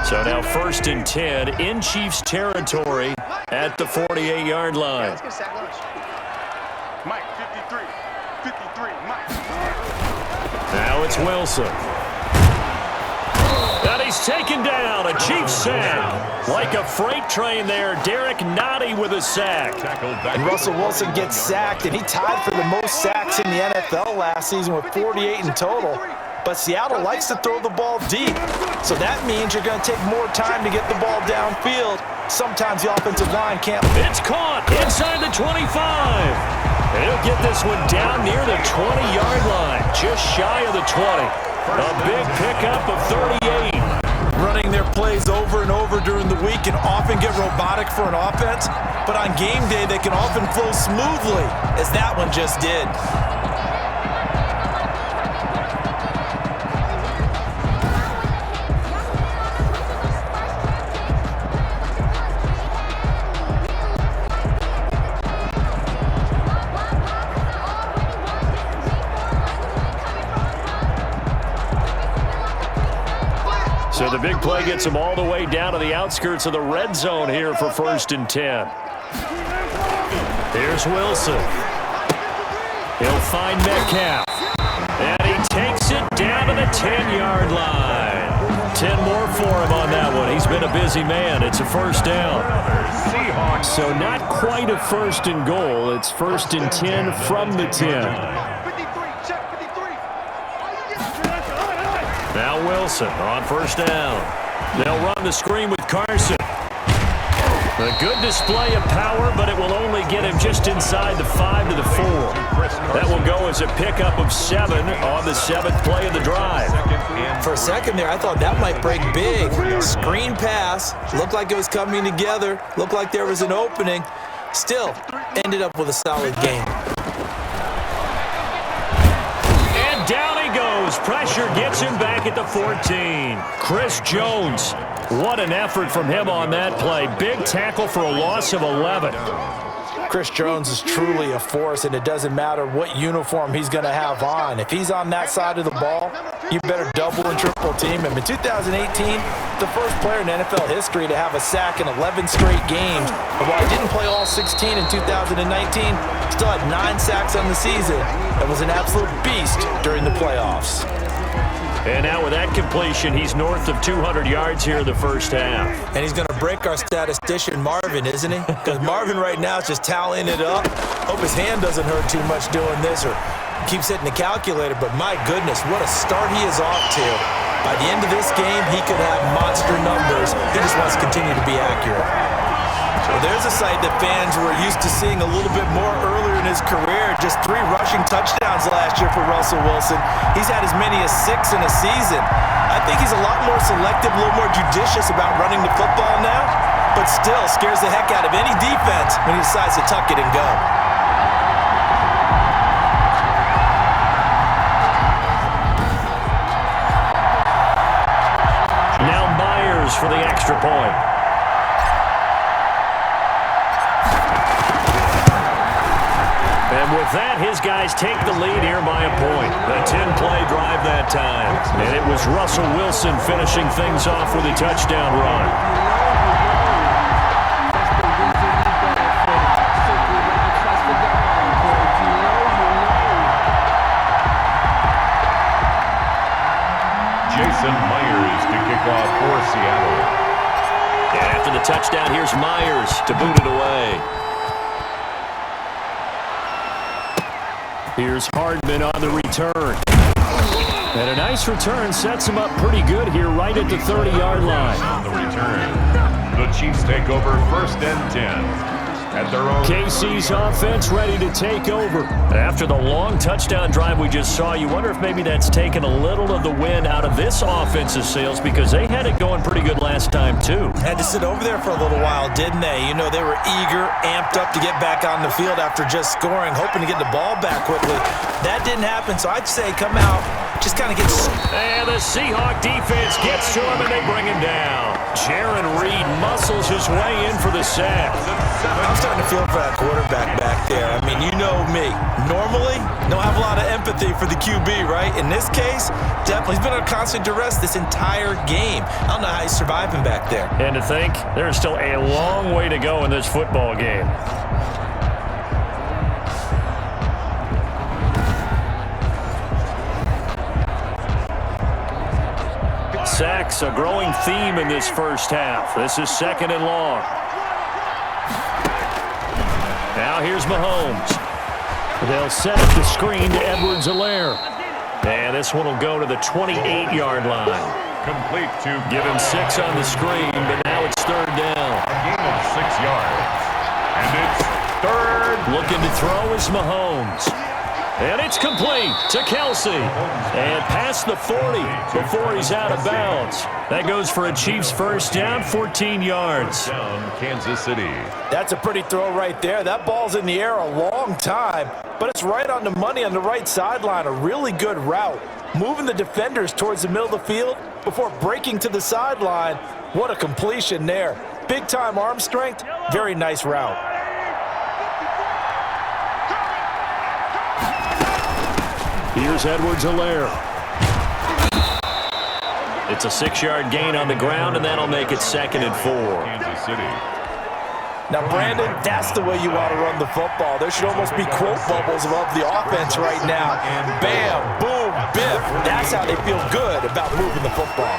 So now 1st and 10 in Chiefs territory at the 48-yard line. Mike, 53, Mike. Now it's Wilson. And he's taken down. A Chiefs sack. Like a freight train there. Derek Nottie with a sack. And Russell Wilson gets sacked, and he tied for the most sacks in the NFL last season with 48 in total. But Seattle likes to throw the ball deep, so that means you're going to take more time to get the ball downfield. Sometimes the offensive line can't. It's caught inside the 25. And he'll get this one down near the 20-yard line, just shy of the 20. A big pickup of 38. Running their plays over and over during the week can often get robotic for an offense, but on game day they can often flow smoothly, as that one just did. So the big play gets him all the way down to the outskirts of the red zone here for 1st and 10. Here's Wilson. He'll find Metcalf. And he takes it down to the 10-yard line. 10 more for him on that one. He's been a busy man. It's a first down. So not quite a 1st and goal. It's 1st and 10 from the 10. Now Wilson on 1st down. They'll run the screen with Carson. A good display of power, but it will only get him just inside the 5 to the 4. That will go as a pickup of 7 on the 7th play of the drive. For a second there, I thought that might break big. Screen pass. Looked like it was coming together. Looked like there was an opening. Still, ended up with a solid game. Pressure gets him back at the 14. Chris Jones, what an effort from him on that play. Big tackle for a loss of 11. Chris Jones is truly a force, and it doesn't matter what uniform he's going to have on. If he's on that side of the ball, you better double and triple team him. In 2018, the first player in NFL history to have a sack in 11 straight games. And while he didn't play all 16 in 2019, still had 9 sacks on the season and was an absolute beast during the playoffs. And now with that completion, he's north of 200 yards here in the first half. And he's going to break our statistician, Marvin, isn't he? Because Marvin right now is just tallying it up. Hope his hand doesn't hurt too much doing this or keeps hitting the calculator. But my goodness, what a start he is off to. By the end of this game, he could have monster numbers. He just wants to continue to be accurate. Well, there's a sight that fans were used to seeing a little bit more earlier in his career. Just 3 rushing touchdowns last year for Russell Wilson. He's had as many as 6 in a season. I think he's a lot more selective, a little more judicious about running the football now, but still scares the heck out of any defense when he decides to tuck it and go. Now Myers for the extra point. And with that, his guys take the lead here by a point. A 10-play drive that time. And it was Russell Wilson finishing things off with a touchdown run. for Seattle. And after the touchdown, here's Myers to boot it away. Here's Hardman on the return. And a nice return sets him up pretty good here right at the 30-yard line. On the return, the Chiefs take over 1st and 10. At their own KC's offense ready to take over. After the long touchdown drive we just saw, you wonder if maybe that's taken a little of the wind out of this offense's sails because they had it going pretty good last time too. Had to sit over there for a little while, didn't they? You know, they were eager, amped up to get back on the field after just scoring, hoping to get the ball back quickly. That didn't happen, so I'd say come out, just kind of get... And the Seahawk defense gets to him and they bring him down. Jaron Reed muscles his way in for the sack. I'm starting to feel for that quarterback back there. I mean, you know me. Normally, don't have a lot of empathy for the QB, right? In this case, definitely. He's been under constant duress this entire game. I don't know how he's surviving back there. And to think, there's still a long way to go in this football game. Sacks, a growing theme in this first half. This is 2nd and long. Now here's Mahomes. They'll set up the screen to Edwards-Helaire. And this one will go to the 28-yard line. complete to Give him 6 on the screen, but now it's 3rd down. a gain of 6 yards. And it's 3rd. Looking to throw is Mahomes. And it's complete to Kelsey. And past the 40 before he's out of bounds. That goes for a Chiefs first down, 14 yards. Down Kansas City. That's a pretty throw right there. That ball's in the air a long time, but it's right on the money on the right sideline. A really good route. Moving the defenders towards the middle of the field before breaking to the sideline. What a completion there. Big-time arm strength. Very nice route. Here's Edwards-Helaire. It's a 6-yard gain on the ground, and that'll make it 2nd and 4. Kansas City. Now, Brandon, that's the way you want to run the football. There should almost be quote bubbles above the offense right now. Bam, boom, biff. That's how they feel good about moving the football.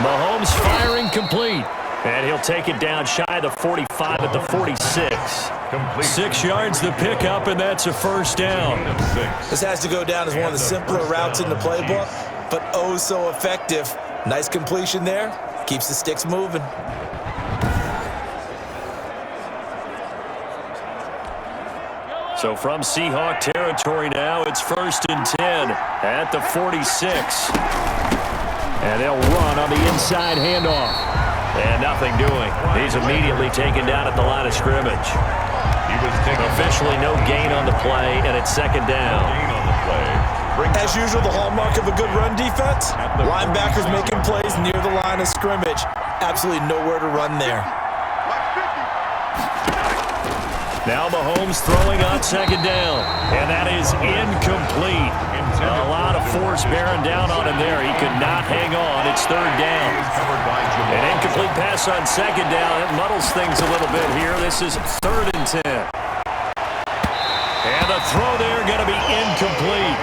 Mahomes firing complete. And he'll take it down shy of the 45 at the 46. Complete. 6 yards the pickup, and that's a first down. Gain of 6. This has to go down as one of the simpler routes in the playbook, but oh so effective. Nice completion there. Keeps the sticks moving. So from Seahawk territory now, it's 1st and 10 at the 46. And they'll run on the inside handoff. And nothing doing. He's immediately taken down at the line of scrimmage. He was taken Officially no gain on the play, and it's 2nd down. gain on the play. As usual, the hallmark of a good run defense, linebackers making plays near the line of scrimmage. Absolutely nowhere to run there. Now Mahomes throwing on 2nd down, and that is incomplete. A lot of force bearing down on him there. He could not hang on. It's 3rd down. Covered by Jamal. An incomplete pass on 2nd down. It muddles things a little bit here. This is 3rd and 10. And the throw there going to be incomplete.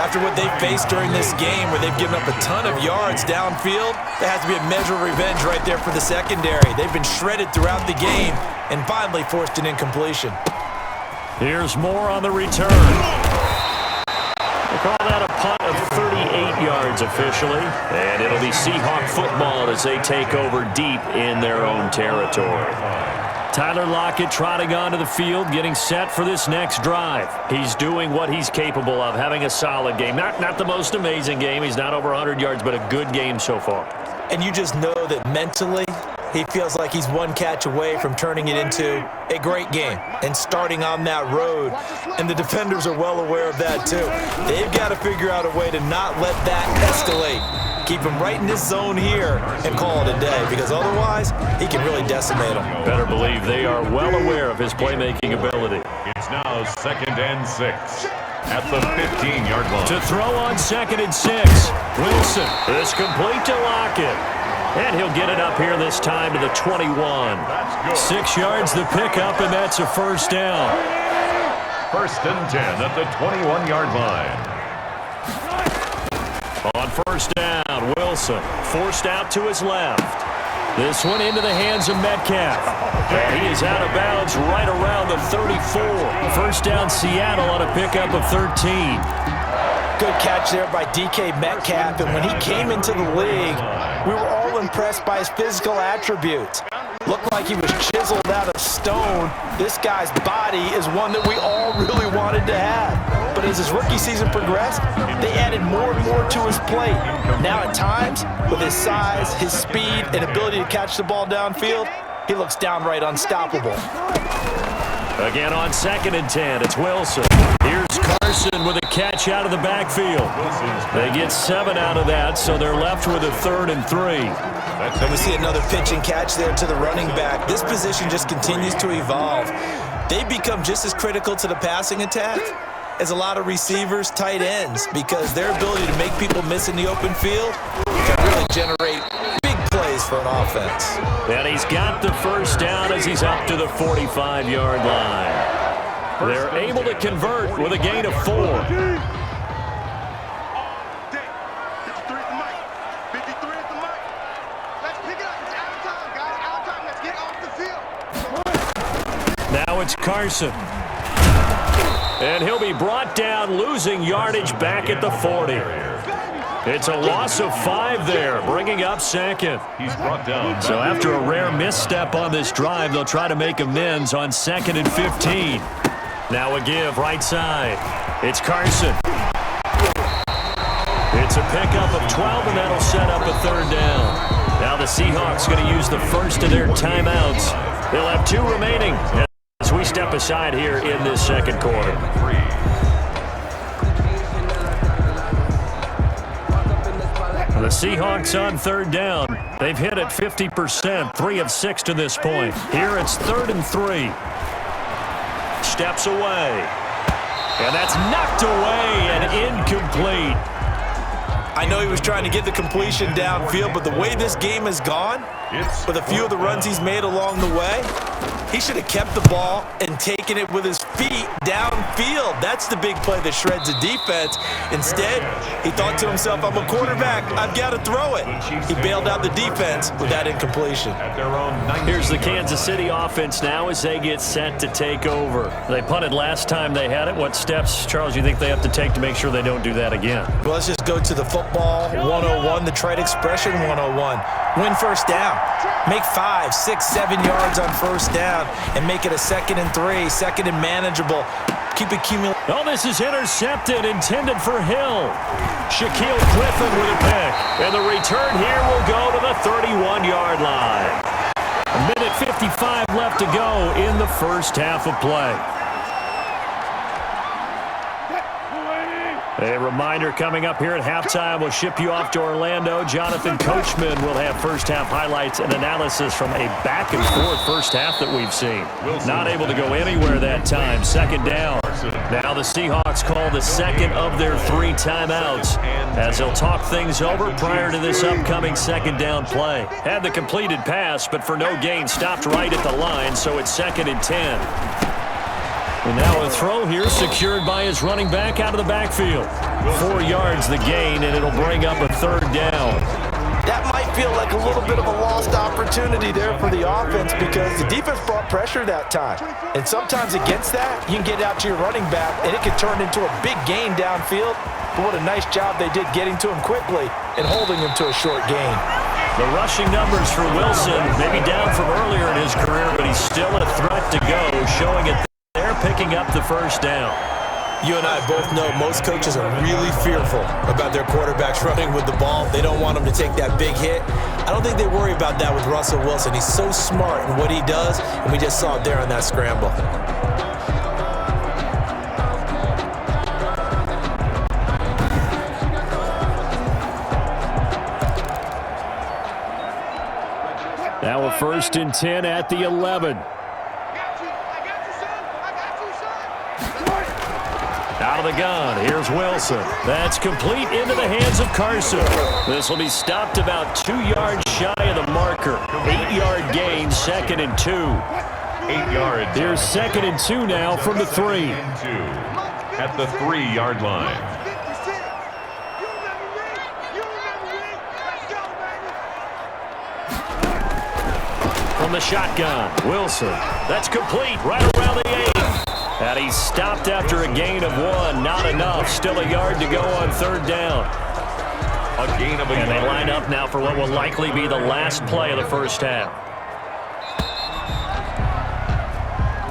After what they've faced during this game where they've given up a ton of yards downfield, there has to be a measure of revenge right there for the secondary. They've been shredded throughout the game and finally forced an incompletion. Here's more on the return. They call that a punt of 38 yards officially. And it'll be Seahawk football as they take over deep in their own territory. Tyler Lockett trotting onto the field, getting set for this next drive. He's doing what he's capable of, having a solid game. Not the most amazing game. He's not over 100 yards, but a good game so far. And you just know that mentally, he feels like he's one catch away from turning it into a great game and starting on that road. And the defenders are well aware of that too. They've got to figure out a way to not let that escalate. Keep him right in this zone here and call it a day, because otherwise he can really decimate them. Better believe they are well aware of his playmaking ability. It's now 2nd and 6 at the 15-yard line. To throw on 2nd and 6. Wilson is complete to Lockett. And he'll get it up here this time to the 21. 6 yards the pickup, and that's a first down. 1st and 10 at the 21-yard line. On first down, Wilson Wilson, forced out to his left. This one into the hands of Metcalf. And he is out of bounds right around the 34. First down Seattle on a pickup of 13. Good catch there by DK Metcalf, and when he came into the league, we were all impressed by his physical attributes. Looked like he was chiseled out of stone. This guy's body is one that we all really wanted to have. But as his rookie season progressed, they added more and more to his plate. Now at times, with his size, his speed, and ability to catch the ball downfield, he looks downright unstoppable. Again on 2nd and 10, it's Wilson. Here's Carson with a catch out of the backfield. They get 7 out of that, so they're left with a 3rd and 3. And we see another pitch and catch there to the running back. This position just continues to evolve. They become just as critical to the passing attack as a lot of receivers, tight ends, because their ability to make people miss in the open field can really generate big plays for an offense. And he's got the first down as he's up to the 45-yard line. They're able to convert with a gain of 4. Now it's Carson. And he'll be brought down, losing yardage back at the 40. It's a loss of 5 there, bringing up 2nd. He's brought down. So after a rare misstep on this drive, they'll try to make amends on 2nd and 15. Now a give right side. It's Carson. It's a pickup of 12, and that'll set up a 3rd down. Now the Seahawks going to use the first of their timeouts. They'll have 2 remaining as we step aside here in this 2nd quarter. The Seahawks on 3rd down. They've hit it 50%, 3 of 6 to this point. Here it's 3rd and 3. Steps away. And that's knocked away and incomplete. I know he was trying to get the completion downfield, but the way this game has gone, with a few of the runs he's made along the way, he should have kept the ball and taken it with his feet downfield. That's the big play that shreds the defense. Instead, he thought to himself, I'm a quarterback, I've got to throw it. He bailed out the defense with that incompletion. Here's the Kansas City offense now as they get set to take over. They punted last time they had it. What steps, Charles, you think they have to take to make sure they don't do that again? Well, let's just go to the football 101, the trade expression 101. Win first down. Make 5, 6, 7 yards on first down and make it a 2nd and 3, 2nd and manageable. Keep accumulating. Oh, this is intercepted, intended for Hill. Shaquille Griffin with a pick. And the return here will go to the 31-yard line. A minute 55 left to go in the first half of play. A reminder coming up here at halftime. We'll ship you off to Orlando. Jonathan Coachman will have first-half highlights and analysis from a back-and-forth first half that we've seen. Not able to go anywhere that time. 2nd down. Now the Seahawks call the 2nd of their 3 timeouts as they'll talk things over prior to this upcoming 2nd down play. Had the completed pass, but for no gain, stopped right at the line, so it's 2nd and 10. And now a throw here secured by his running back out of the backfield. 4 yards the gain, and it'll bring up a 3rd down. That might feel like a little bit of a lost opportunity there for the offense because the defense brought pressure that time. And sometimes against that, you can get out to your running back, and it can turn into a big gain downfield. But what a nice job they did getting to him quickly and holding him to a short gain. The rushing numbers for Wilson, maybe down from earlier in his career, but he's still a threat to go, showing it. They're picking up the first down. You and I both know most coaches are really fearful about their quarterbacks running with the ball. They don't want them to take that big hit. I don't think they worry about that with Russell Wilson. He's so smart in what he does, and we just saw it there on that scramble. Now a 1st and 10 at the 11. Out of the gun, here's Wilson. That's complete into the hands of Carson. This will be stopped about 2 yards shy of the marker. 8-yard gain, 2nd and 2. 8 yards. Here's 2nd and 2 now from the 3. At the 3-yard line. the shotgun. Wilson. That's complete right around the 8. And he's stopped after a gain of 1. Not enough. Still a yard to go on third down. A gain of a And yard. they line up now for what will likely be the last play of the first half.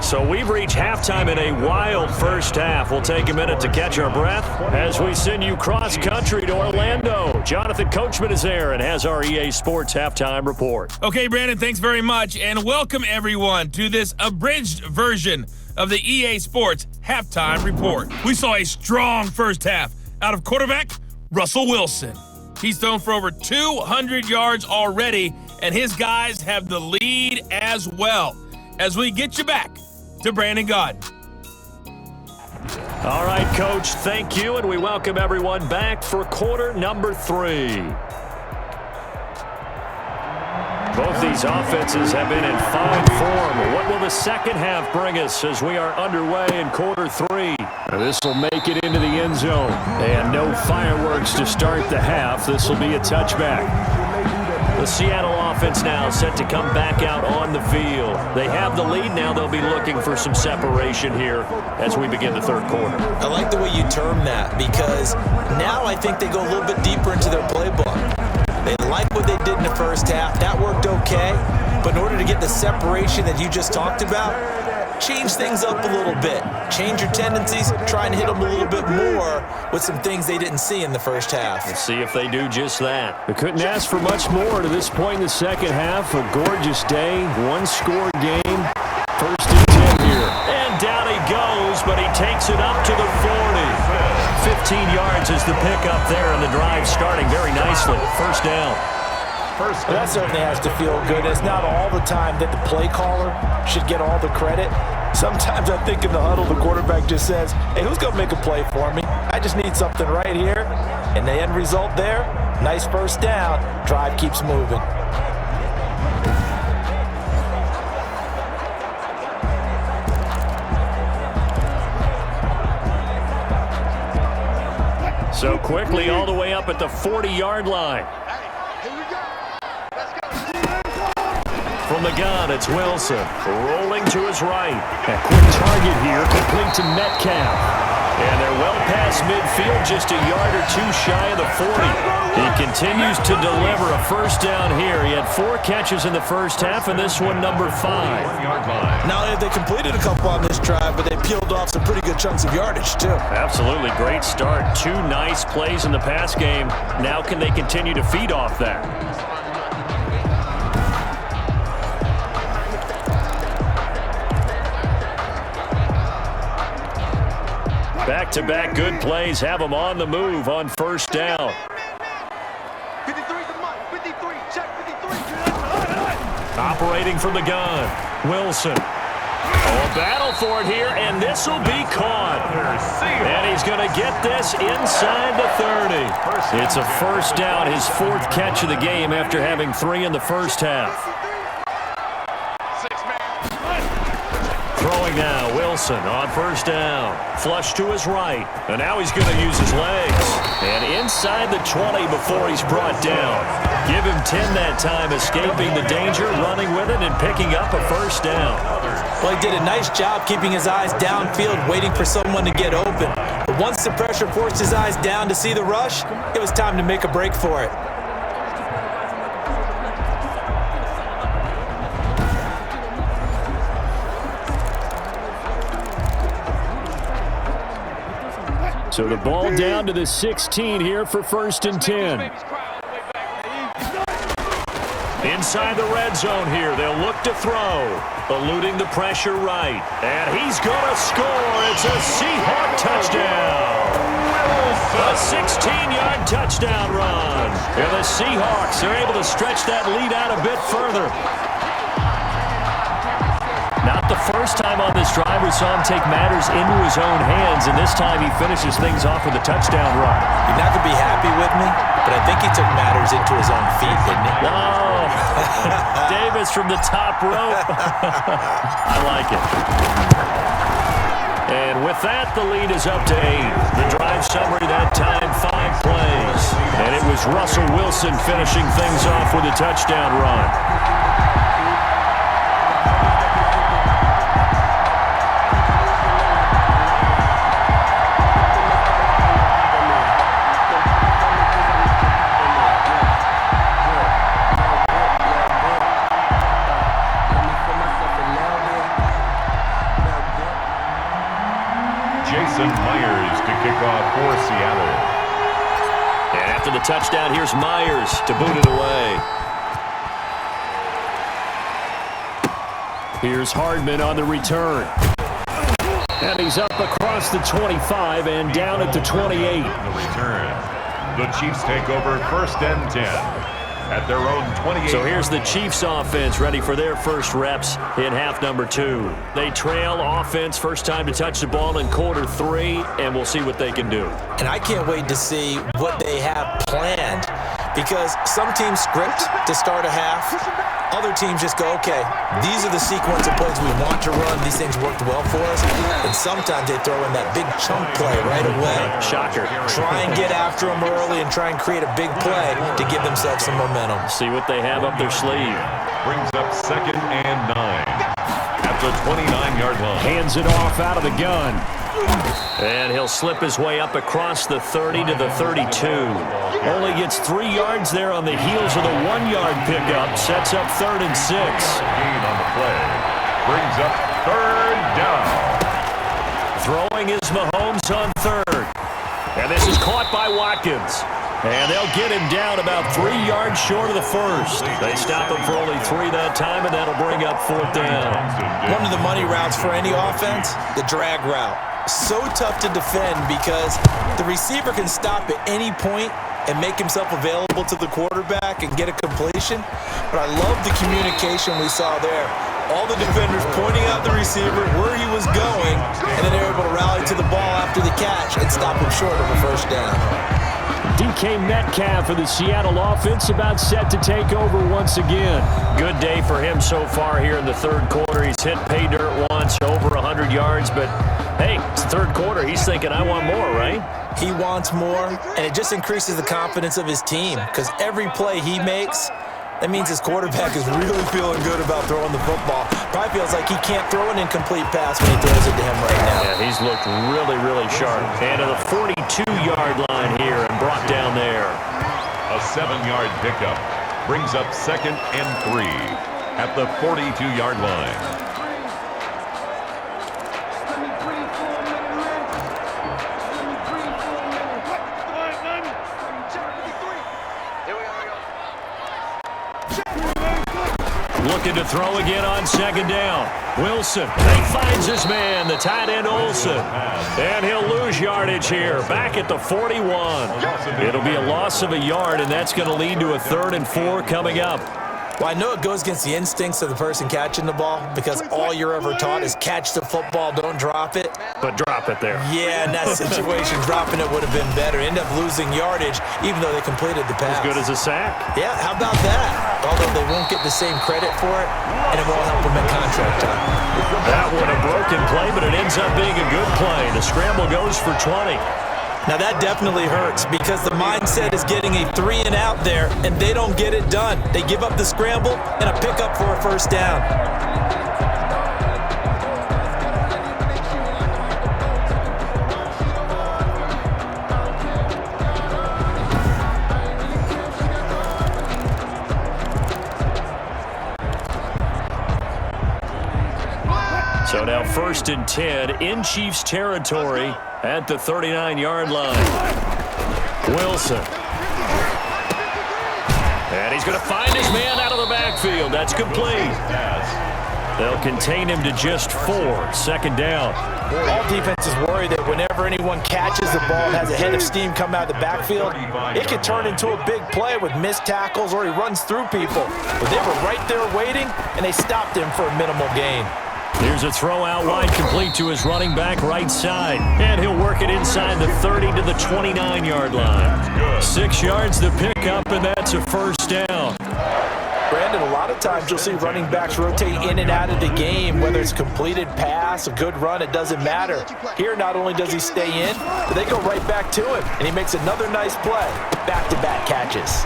So we've reached halftime in a wild first half. We'll take a minute to catch our breath as we send you cross-country to Orlando. Jonathan Coachman is there and has our EA Sports halftime report. Okay, Brandon, thanks very much, and welcome everyone to this abridged version of the EA Sports halftime report. We saw a strong first half out of quarterback Russell Wilson. He's thrown for over 200 yards already, and his guys have the lead as well. As we get you back to Brandon Gaudin. All right, Coach, thank you, and we welcome everyone back for quarter number 3. Both these offenses have been in fine form. What will the second half bring us as we are underway in quarter 3? This will make it into the end zone. And no fireworks to start the half. This will be a touchback. The Seattle offense now set to come back out on the field. They have the lead now. They'll be looking for some separation here as we begin the third quarter. I like the way you term that because now I think they go a little bit deeper into their playbook. They like what they did in the first half. That worked okay. But in order to get the separation that you just talked about, change things up a little bit. Change your tendencies. Try and hit them a little bit more with some things they didn't see in the first half. We'll see if they do just that. We couldn't ask for much more to this point in the second half. A gorgeous day, one-score game. First and 10 here. And down he goes, but he takes it up to the 40. 15 yards is the pickup there, and the drive starting very nicely. First down. That certainly has to feel good. It's not all the time that the play caller should get all the credit. Sometimes I think in the huddle, the quarterback just says, hey, who's going to make a play for me? I just need something right here. And the end result there, nice first down. Drive keeps moving. So quickly all the way up at the 40-yard line. From the gun, it's Wilson. Rolling to his right. A quick target here, complete to Metcalf. And they're well past midfield, just a yard or two shy of the 40. He continues to deliver a first down here. He had 4 catches in the first half, and this one number 5. Now, they completed a couple on this drive, but they peeled off some pretty good chunks of yardage, too. Absolutely great start. 2 nice plays in the pass game. Now can they continue to feed off that? Back-to-back good plays have them on the move on first down. 53's the mark. 53. Check 53. Operating from the gun, Wilson. Oh, a battle for it here, and this will be caught. And he's going to get this inside the 30. It's a first down, his 4th catch of the game after having 3 in the first half. Throwing now, Wilson on first down. Flush to his right. And now he's going to use his legs. And inside the 20 before he's brought down. Give him 10 that time, escaping the danger, running with it, and picking up a first down. Well, he did a nice job keeping his eyes downfield, waiting for someone to get open. But once the pressure forced his eyes down to see the rush, it was time to make a break for it. So the ball down to the 16 here for first and 10. Inside the red zone here, they'll look to throw. Eluding the pressure right. And he's going to score. It's a Seahawks touchdown. A 16-yard touchdown run. And the Seahawks are able to stretch that lead out a bit further. Not the first time on this drive we saw him take matters into his own hands, and this time he finishes things off with a touchdown run. You're not going to be happy with me, but I think he took matters into his own feet, didn't he? Oh, Davis from the top rope. I like it. And with that, the lead is up to 8. The drive summary that time, 5 plays. And it was Russell Wilson finishing things off with a touchdown run. Seattle. And after the touchdown, here's Myers to boot it away. Here's Hardman on the return. And he's up across the 25 and down at the 28. The return. The Chiefs take over 1st and 10 at their own 28. So here's the Chiefs offense ready for their first reps in half number 2. They trail offense, first time to touch the ball in quarter 3, and we'll see what they can do. And I can't wait to see what they have planned, because some teams script to start a half. Other teams just go, okay, these are the sequence of plays we want to run. These things worked well for us. And sometimes they throw in that big chunk play right away. Shocker. Try and get after them early and try and create a big play to give themselves some momentum. See what they have up their sleeve. Brings up 2nd and 9 at the 29-yard line. Hands it off out of the gun. And he'll slip his way up across the 30 to the 32. Only gets 3 yards there on the heels of the 1-yard pickup. Sets up 3rd and 6. Gain on the play. Brings up 3rd down. Throwing is Mahomes on 3rd. And this is caught by Watkins. And they'll get him down about 3 yards short of the first. They stop him for only 3 that time, and that'll bring up 4th down. One of the money routes for any offense, the drag route. So tough to defend because the receiver can stop at any point and make himself available to the quarterback and get a completion. But I love the communication we saw there. All the defenders pointing out the receiver where he was going, and then they were able to rally to the ball after the catch and stop him short of a first down. DK Metcalf for the Seattle offense about set to take over once again. Good day for him so far here in the 3rd quarter. He's hit pay dirt once, over 100 yards, but hey, it's the 3rd quarter. He's thinking, I want more, right? He wants more, and it just increases the confidence of his team because every play he makes, that means his quarterback is really feeling good about throwing the football. Probably feels like he can't throw an incomplete pass when he throws it to him right now. Yeah, he's looked really, really sharp. And to the 42-yard line here and brought down there. A 7-yard pickup. Brings up 2nd and 3 at the 42-yard line. Looking to throw again on 2nd down. Wilson, he finds his man, the tight end Olsen. And he'll lose yardage here, back at the 41. It'll be a loss of a yard, and that's going to lead to a 3rd and 4 coming up. Well, I know it goes against the instincts of the person catching the ball because all you're ever taught is catch the football, don't drop it. But drop it there. Yeah, in that situation, dropping it would have been better. End up losing yardage, even though they completed the pass. As good as a sack. Yeah, how about that? Although they won't get the same credit for it, and it won't help them at contract time. That one a broken play, but it ends up being a good play. The scramble goes for 20. Now that definitely hurts because the mindset is getting a 3 and out there, and they don't get it done. They give up the scramble and a pickup for a first down. So now 1st and 10 in Chiefs territory at the 39-yard line. Wilson. And he's going to find his man out of the backfield. That's complete. They'll contain him to just 4. 2nd down. All defenses worry that whenever anyone catches the ball and has a head of steam come out of the backfield, it could turn into a big play with missed tackles or he runs through people. But they were right there waiting, and they stopped him for a minimal gain. Here's a throw out wide complete to his running back right side. And he'll work it inside the 30 to the 29-yard line. 6 yards to pick up, and that's a first down. Brandon, a lot of times you'll see running backs rotate in and out of the game, whether it's a completed pass, a good run, it doesn't matter. Here, not only does he stay in, but they go right back to him, and he makes another nice play. Back-to-back catches.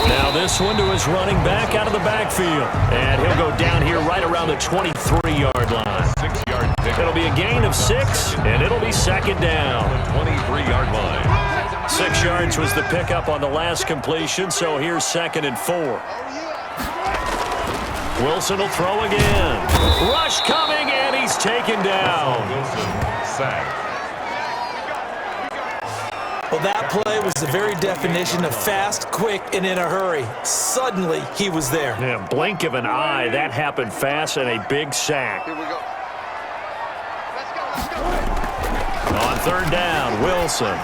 Now this one to his running back out of the backfield. And he'll go down here right around the 23-yard line. 6-yard pick. It'll be a gain of 6, and it'll be 2nd down. 23-yard line. 6 yards was the pickup on the last completion, so here's 2nd and 4. Wilson will throw again. Rush coming, and he's taken down. Wilson sacked. Well, that play was the very definition of fast, quick, and in a hurry. Suddenly, he was there. Yeah, blink of an eye. That happened fast and a big sack. Here we go. Let's go. On third down, Wilson.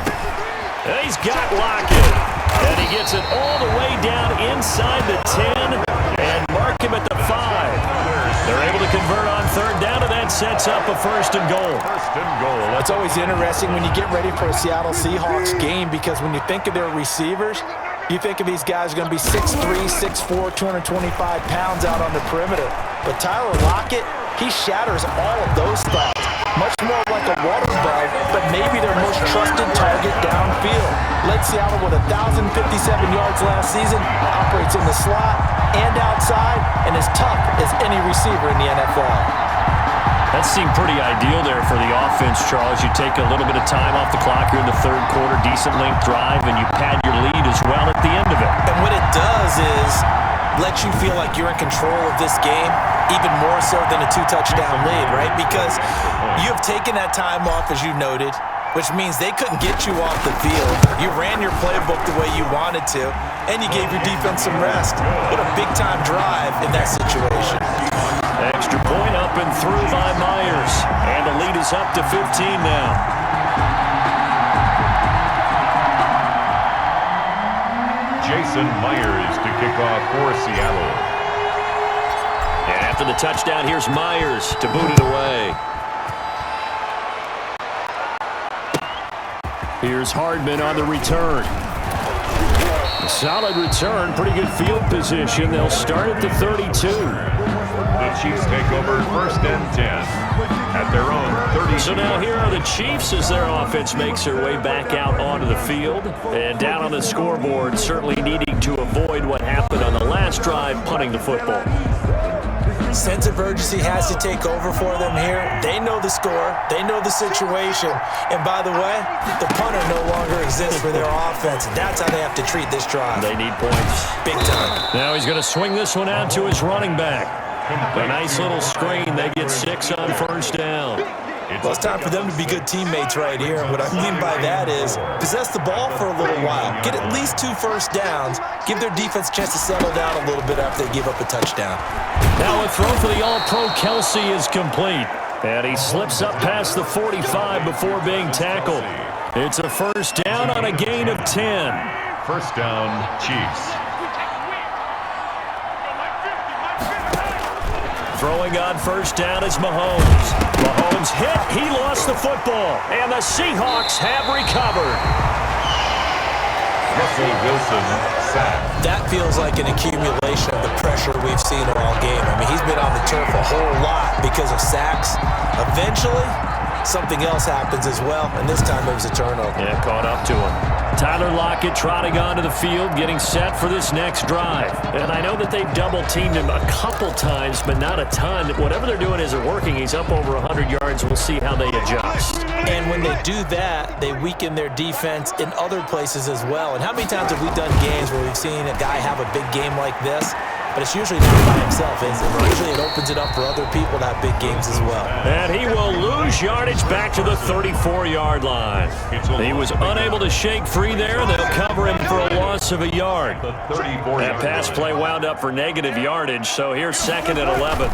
And he's got Lockett. And he gets it all the way down inside the 10 and mark him at the 5. They're able to convert on third down, and that sets up a first and goal. First and goal. It's always interesting when you get ready for a Seattle Seahawks game because when you think of their receivers, you think of these guys are going to be 6'3", 6'4", 225 pounds out on the perimeter. But Tyler Lockett, he shatters all of those thoughts. Much more like a water bug, but maybe their most trusted target downfield. Led Seattle with 1,057 yards last season, operates in the slot and outside, and as tough as any receiver in the NFL. That seemed pretty ideal there for the offense, Charles. You take a little bit of time off the clock here in the third quarter, decent length drive, and you pad your lead as well at the end of it. And what it does is let you feel like you're in control of this game, even more so than a 2-touchdown lead, right? Because you have taken that time off, as you noted, which means they couldn't get you off the field. You ran your playbook the way you wanted to, and you gave your defense some rest. What a big-time drive in that situation. Extra point up and through by Myers. And the lead is up to 15 now. Jason Myers to kick off for Seattle. And after the touchdown, here's Myers to boot it away. Here's Hardman on the return. A solid return, pretty good field position. They'll start at the 32. The Chiefs take over first and 10 at their own 30. So now here are the Chiefs as their offense makes their way back out onto the field. And down on the scoreboard, certainly needing to avoid what happened on the last drive, punting the football. Sense of urgency has to take over for them here. They know the score. They know the situation. And by the way, the punter no longer exists for their offense. And that's how they have to treat this drive. They need points. Big time. Now he's going to swing this one out to his running back. A nice little screen. They get 6 on first down. Well, it's time for them to be good teammates right here. And what I mean by that is possess the ball for a little while. Get at least 2 first downs. Give their defense a chance to settle down a little bit after they give up a touchdown. Now a throw for the All-Pro Kelsey is complete. And he slips up past the 45 before being tackled. It's a first down on a gain of 10. First down, Chiefs. Throwing on first down is Mahomes. Mahomes hit. He lost the football. And the Seahawks have recovered. Russell Wilson sacked. That feels like an accumulation of the pressure we've seen all game. I mean, he's been on the turf a whole lot because of sacks. Eventually, something else happens as well, and this time it was a turnover. Yeah, caught up to him. Tyler Lockett trotting onto the field, getting set for this next drive. And I know that they've double-teamed him a couple times, but not a ton. Whatever they're doing isn't working. He's up over 100 yards. We'll see how they adjust. And when they do that, they weaken their defense in other places as well. And how many times have we done games where we've seen a guy have a big game like this? But it's usually not by himself, is it? Usually it opens it up for other people to have big games as well. And he will lose yardage back to the 34-yard line. He was unable to shake free there. They'll cover him for a loss of a yard. That pass play wound up for negative yardage, so here's second and 11.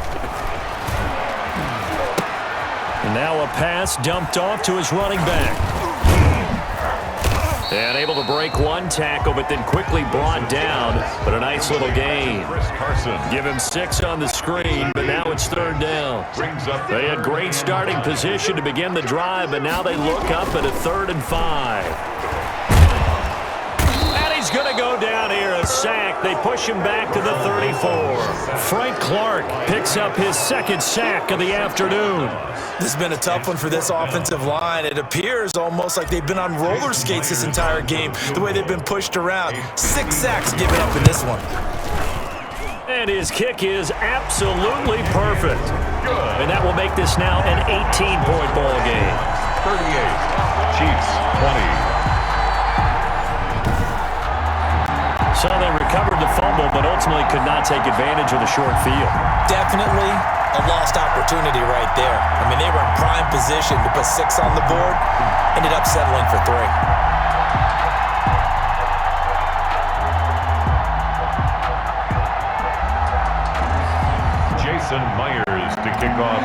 And now a pass dumped off to his running back. And able to break one tackle, but then quickly brought down. But a nice little gain. Give him 6 on the screen, but now it's third down. They had great starting position to begin the drive, but now they look up at a 3rd and 5. And he's going to go down here, a sack. They push him back to the 34. Frank Clark picks up his 2nd sack of the afternoon. This has been a tough one for this offensive line. It appears almost like they've been on roller skates this entire game, the way they've been pushed around. 6 sacks given up in this one. And his kick is absolutely perfect. And that will make this now an 18-point ball game. 38, Chiefs 20. So they recovered the fumble, but ultimately could not take advantage of the short field. Definitely a lost opportunity right there. I mean, they were in prime position to put 6 on the board, ended up settling for 3.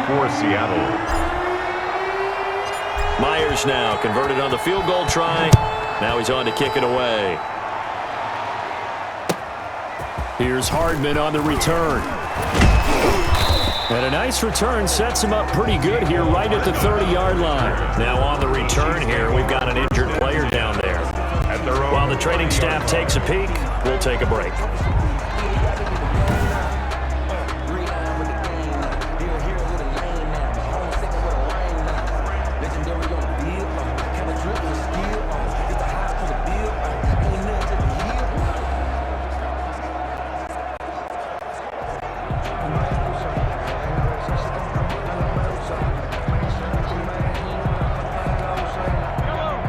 for Seattle. Myers now converted on the field goal try. Now he's on to kick it away. Here's Hardman on the return. And a nice return sets him up pretty good here right at the 30-yard line. Now on the return here, we've got an injured player down there. While the training staff takes a peek, we'll take a break.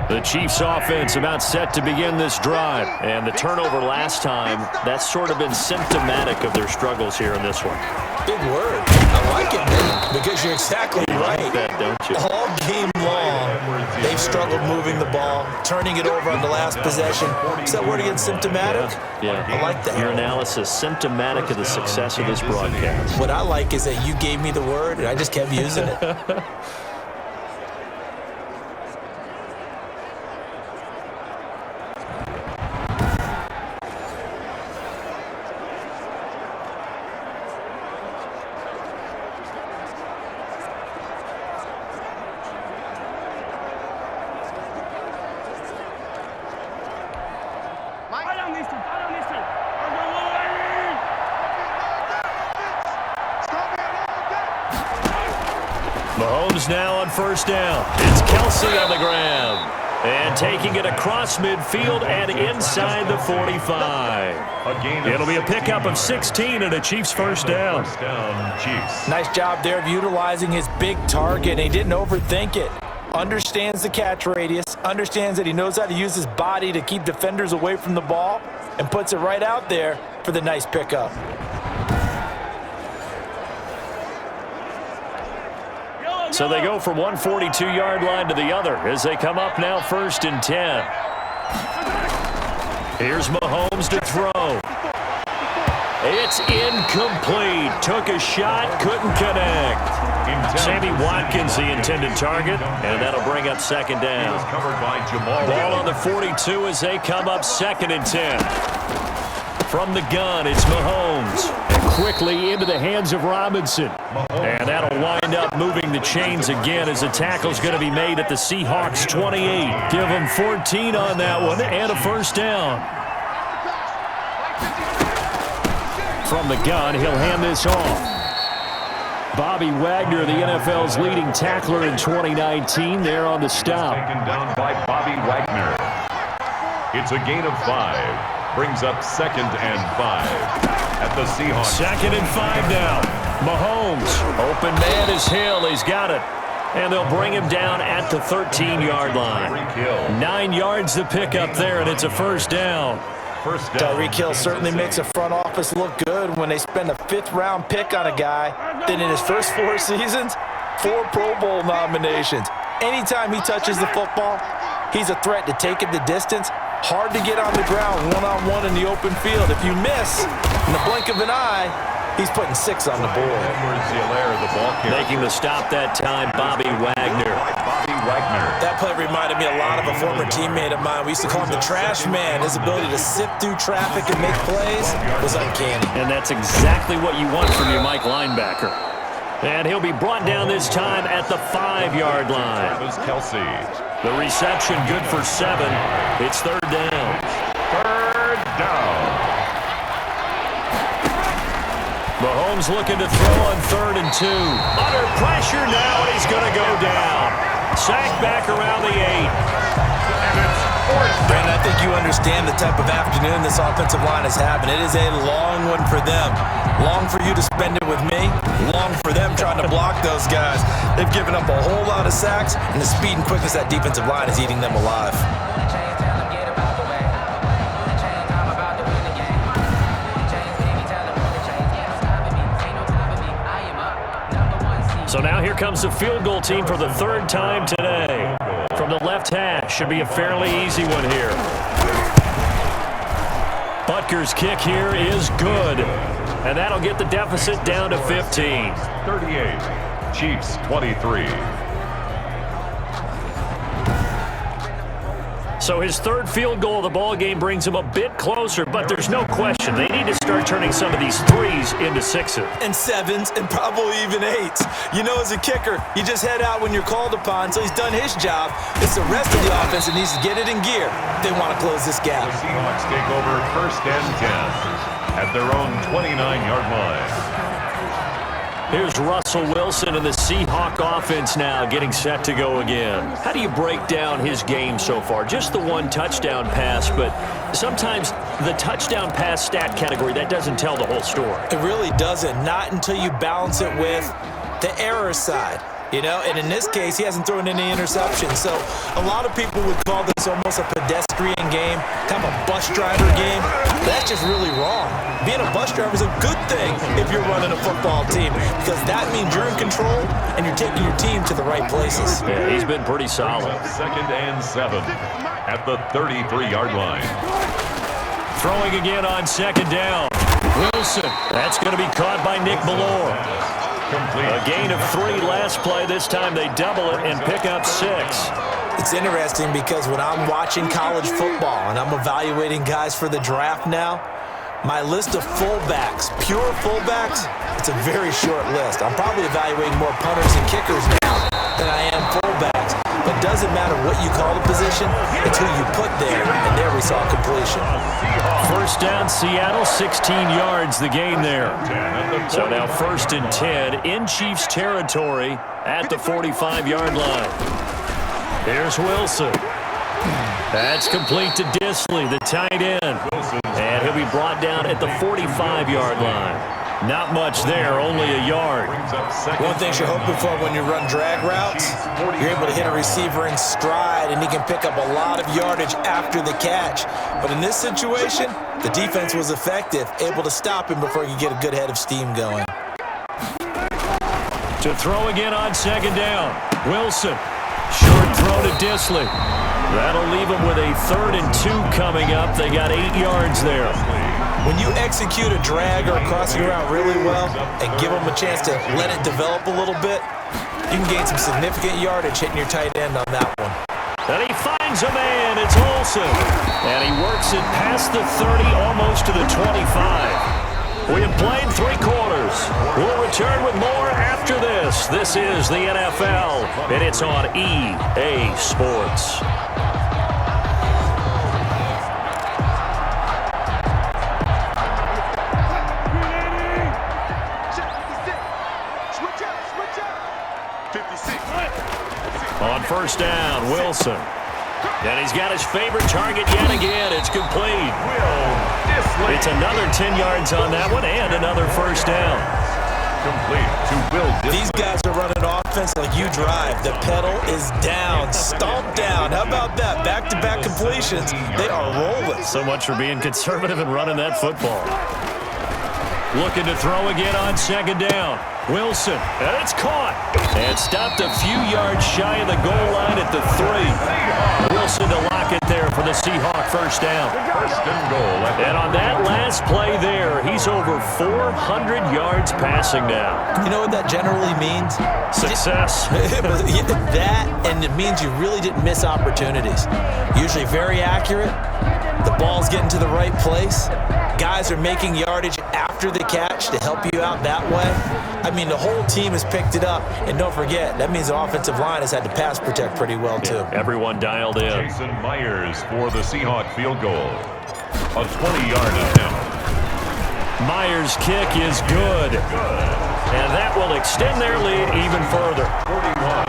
The Chiefs offense about set to begin this drive. And the turnover last time, that's sort of been symptomatic of their struggles here in this one. Big word. I like it, man, because you're exactly right. Like that, don't you? All game long, they've struggled moving the ball, turning it over on the last possession. Is that word again, symptomatic? Yeah. I like that. Your analysis, symptomatic of the success of this broadcast. What I like is that you gave me the word, and I just kept using it. Mahomes now on first down. It's Kelsey on the ground. And taking it across midfield and inside the 45. It'll be a pickup of 16 and a Chiefs first down. Nice job there of utilizing his big target. He didn't overthink it. Understands the catch radius. Understands that he knows how to use his body to keep defenders away from the ball. And puts it right out there for the nice pickup. So they go from one 42-yard line to the other as they come up now 1st and 10. Here's Mahomes to throw. It's incomplete. Took a shot, couldn't connect. Sammy Watkins the intended target, and that'll bring up 2nd down. Ball on the 42 as they come up 2nd and 10. From the gun, it's Mahomes. And quickly into the hands of Robinson. And that'll wind up moving the chains again as the tackle's going to be made at the Seahawks 28. Give them 14 on that one and a first down. From the gun, he'll hand this off. Bobby Wagner, the NFL's leading tackler in 2019, there on the stop. Taken down by Bobby Wagner. It's a gain of 5. Brings up 2nd and 5 at the Seahawks. 2nd and 5 now. Mahomes, open man is Hill. He's got it. And they'll bring him down at the 13-yard line. 9 yards to pick up there, and it's a first down. Tyreek Hill certainly makes a front office look good when they spend a 5th-round pick on a guy. Then in his first 4 seasons, 4 Pro Bowl nominations. Anytime he touches the football, he's a threat to take it the distance. Hard to get on the ground one-on-one in the open field. If you miss, in the blink of an eye, he's putting 6 on the board. Making the stop that time, Bobby Wagner. That play reminded me a lot of a former teammate of mine. We used to call him the trash man. His ability to sift through traffic and make plays was uncanny. And that's exactly what you want from your Mike linebacker. And he'll be brought down this time at the 5-yard line. That was Kelsey. The reception good for 7. It's 3rd down. 3rd down. Mahomes looking to throw on 3rd and 2. Under pressure now, and he's going to go down. Sacked back around the 8. Brandon, I think you understand the type of afternoon this offensive line is having. It is a long one for them. Long for you to spend it with me. Long for them trying to block those guys. They've given up a whole lot of sacks, and the speed and quickness of that defensive line is eating them alive. So now here comes the field goal team for the 3rd time today. From the left hash, should be a fairly easy one here. Butker's kick here is good. And that'll get the deficit down to 15. 38. Chiefs 23. So his third field goal of the ball game brings him a bit closer, but there's no question they need to start turning some of these threes into sixes. And sevens, and probably even eights. You know, as a kicker, you just head out when you're called upon, so he's done his job. It's the rest of the offense that needs to get it in gear. They want to close this gap. The Seahawks take over 1st and 10 at their own 29-yard line. Here's Russell Wilson and the Seahawk offense now getting set to go again. How do you break down his game so far? Just the one touchdown pass, but sometimes the touchdown pass stat category, that doesn't tell the whole story. It really doesn't, not until you balance it with the error side. You know, and in this case, he hasn't thrown any interceptions. So a lot of people would call this almost a pedestrian game, kind of a bus driver game. That's just really wrong. Being a bus driver is a good thing if you're running a football team, because that means you're in control and you're taking your team to the right places. Yeah, he's been pretty solid. 2nd and 7 at the 33-yard line. Throwing again on 2nd down. Wilson. That's going to be caught by Nick Ballore. Complete. A gain of 3 last play. This time they double it and pick up 6. It's interesting because when I'm watching college football and I'm evaluating guys for the draft now, my list of fullbacks, pure fullbacks, it's a very short list. I'm probably evaluating more punters and kickers now than I am fullbacks. But it doesn't matter what you call the position, it's who you put there. And there we saw completion. 1st down, Seattle, 16 yards the gain there. So now 1st and 10 in Chiefs territory at the 45-yard line. Here's Wilson. That's complete to Disley, the tight end. And he'll be brought down at the 45-yard line. Not much there, only a yard. One thing you're hoping for when you run drag routes, you're able to hit a receiver in stride, and he can pick up a lot of yardage after the catch. But in this situation, the defense was effective, able to stop him before he could get a good head of steam going. To throw again on 2nd down. Wilson. Short throw to Disley. That'll leave him with a 3rd and 2 coming up. They got 8 yards there. When you execute a drag or a crossing route really well and give them a chance to let it develop a little bit, you can gain some significant yardage hitting your tight end on that one. And he finds a man. It's Olsen. And he works it past the 30, almost to the 25. We have played 3 quarters. We'll return with more after this. This is the NFL, and it's on EA Sports. On 1st down, Wilson. And he's got his favorite target yet again. It's complete. It's another 10 yards on that one and another 1st down. Complete to Will Disley. These guys are running offense like you drive. The pedal is down, stomped down. How about that? Back-to-back completions. They are rolling. So much for being conservative and running that football. Looking to throw again on 2nd down. Wilson, and it's caught. And stopped a few yards shy of the goal line at the 3. Wilson to lock it there for the Seahawk 1st down. 1st and goal. And on that last play there, he's over 400 yards passing now. You know what that generally means? Success. That, and it means you really didn't miss opportunities. Usually very accurate. The ball's getting to the right place. Guys are making yardage after the catch to help you out that way. I mean, the whole team has picked it up. And don't forget, that means the offensive line has had to pass protect pretty well, too. Yeah, everyone dialed in. Jason Myers for the Seahawk field goal. A 20-yard attempt. Myers' kick is good. And that will extend their lead even further. 41.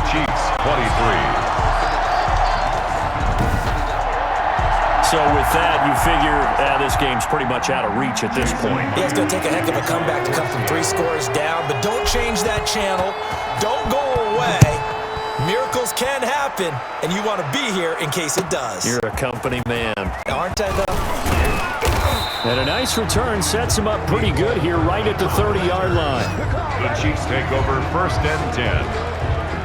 Chiefs 23. So with that, you figure this game's pretty much out of reach at this point. Yeah, it's going to take a heck of a comeback to come from 3 scores down, but don't change that channel. Don't go away. Miracles can happen, and you want to be here in case it does. You're a company man. Aren't I, though? And a nice return sets him up pretty good here right at the 30-yard line. The Chiefs take over 1st and 10.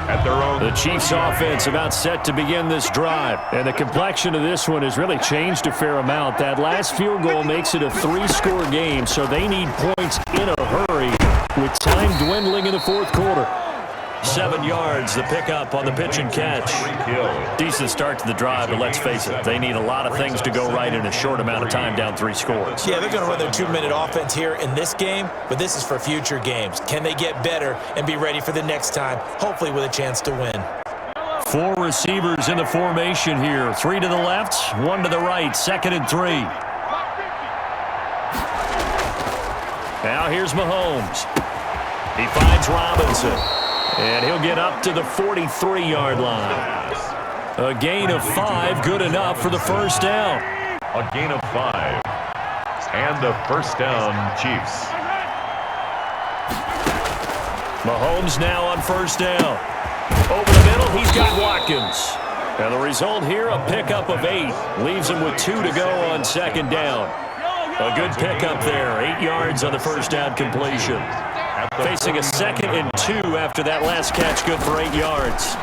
At their own. The Chiefs offense about set to begin this drive. And the complexion of this one has really changed a fair amount. That last field goal makes it a 3-score game, so they need points in a hurry. with time dwindling in the fourth quarter. 7 yards, the pickup on the pitch and catch. Decent start to the drive, but let's face it, they need a lot of things to go right in a short amount of time down 3 scores. Yeah, they're going to run their 2-minute offense here in this game, but this is for future games. Can they get better and be ready for the next time, hopefully with a chance to win? 4 receivers in the formation here. 3 to the left, 1 to the right, 2nd and 3. Now here's Mahomes. He finds Robinson. And he'll get up to the 43-yard line. A gain of 5, good enough for the first down. A gain of 5. And the first down, Chiefs. Mahomes now on first down. Over the middle, he's got Watkins. And the result here, a pickup of 8. Leaves him with 2 to go on 2nd down. A good pickup there. 8 yards on the first down completion. Facing a 2nd and 2 after that last catch, good for 8 yards.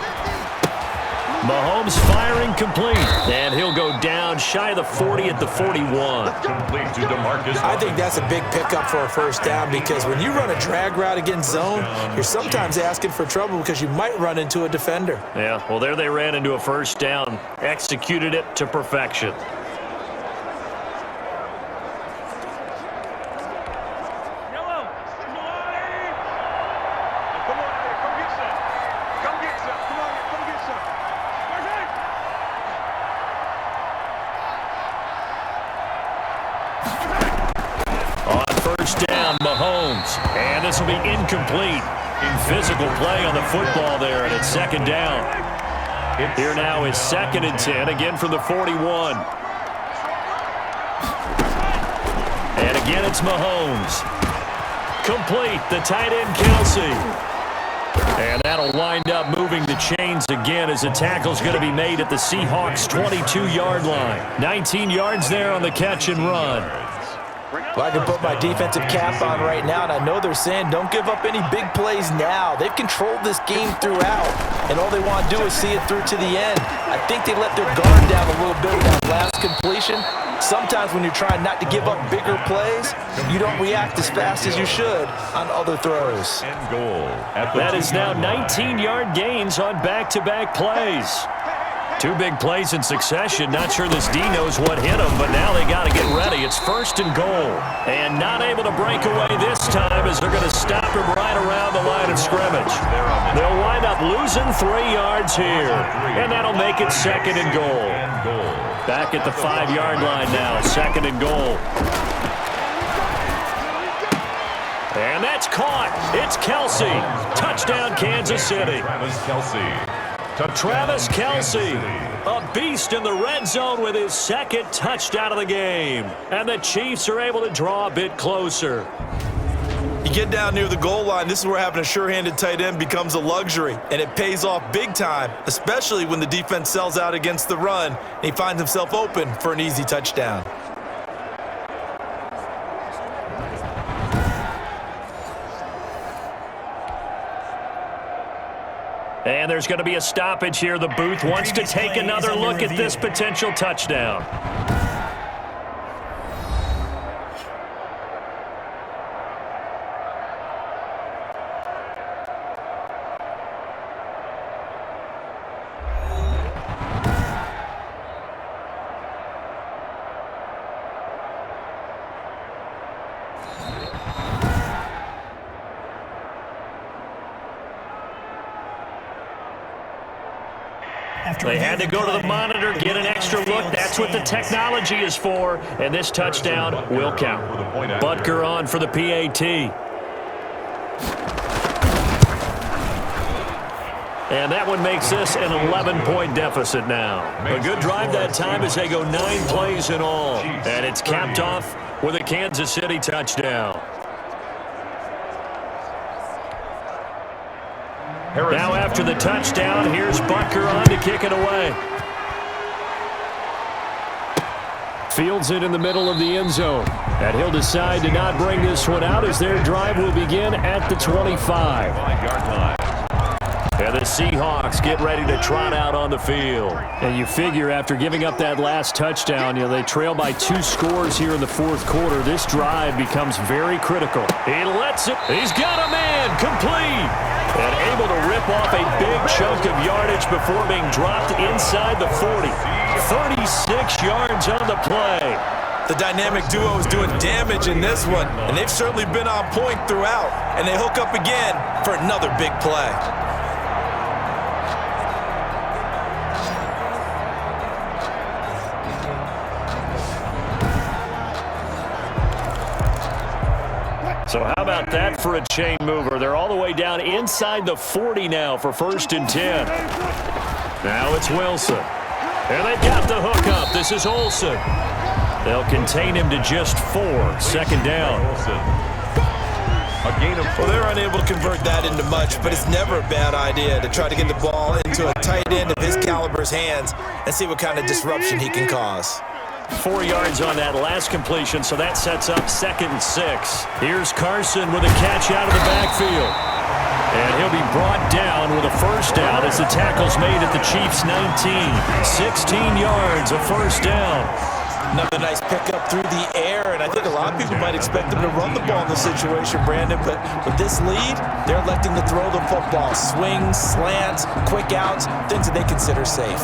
Mahomes firing complete, and he'll go down shy of the 40 at the 41. I think that's a big pickup for a first down because when you run a drag route against zone, you're sometimes asking for trouble because you might run into a defender. Yeah, well, there they ran into a first down, executed it to perfection. Mahomes, and this will be incomplete. Physical play on the football there, and it's 2nd down. Here now is 2nd and 10, again from the 41. And again it's Mahomes. Complete, the tight end Kelsey. And that'll wind up moving the chains again as the tackle's going to be made at the Seahawks' 22-yard line. 19 yards there on the catch and run. Well, I can put my defensive cap on right now, and I know they're saying don't give up any big plays now. They've controlled this game throughout, and all they want to do is see it through to the end. I think they let their guard down a little bit with that last completion. Sometimes when you're trying not to give up bigger plays, you don't react as fast as you should on other throws. That is now 19-yard gains on back-to-back plays. 2 big plays in succession. Not sure this D knows what hit him, but now they got to get ready. It's 1st and goal. And not able to break away this time as they're going to stop him right around the line of scrimmage. They'll wind up losing 3 yards here. And that'll make it 2nd and goal. Back at the 5-yard line now, 2nd and goal. And that's caught. It's Kelsey. Touchdown, Kansas City. Travis Kelce, a beast in the red zone with his 2nd touchdown of the game. And the Chiefs are able to draw a bit closer. You get down near the goal line, this is where having a sure-handed tight end becomes a luxury, and it pays off big time, especially when the defense sells out against the run, and he finds himself open for an easy touchdown. And there's going to be a stoppage here. The booth wants to take another look at this potential touchdown. They had to go to the monitor, get an extra look. That's what the technology is for. And this touchdown will count. Butker on for the PAT. And that one makes this an 11-point deficit now. A good drive that time as they go 9 plays in all. And it's capped off with a Kansas City touchdown. Now after the touchdown, here's Butker on to kick it away. Fields it in the middle of the end zone. And he'll decide to not bring this one out as their drive will begin at the 25. And the Seahawks get ready to trot out on the field. And you figure after giving up that last touchdown, they trail by 2 scores here in the fourth quarter. This drive becomes very critical. He lets it. He's got a man complete. And able to rip off a big chunk of yardage before being dropped inside the 40. 36 yards on the play. The dynamic duo is doing damage in this one, and they've certainly been on point throughout. And they hook up again for another big play. So how about that for a chain mover? They're all the way down inside the 40 now for 1st and 10. Now it's Wilson. And they've got the hook up. This is Olsen. They'll contain him to just 4. 2nd down. Well, they're unable to convert that into much, but it's never a bad idea to try to get the ball into a tight end of his caliber's hands and see what kind of disruption he can cause. 4 yards on that last completion, so that sets up 2nd and 6. Here's Carson with a catch out of the backfield. And he'll be brought down with a 1st down as the tackle's made at the Chiefs' 19. 16 yards, a 1st down. Another nice pickup through the air, and I think a lot of people might expect them to run the ball in this situation, Brandon, but with this lead, they're electing to throw the football. Swings, slants, quick outs, things that they consider safe.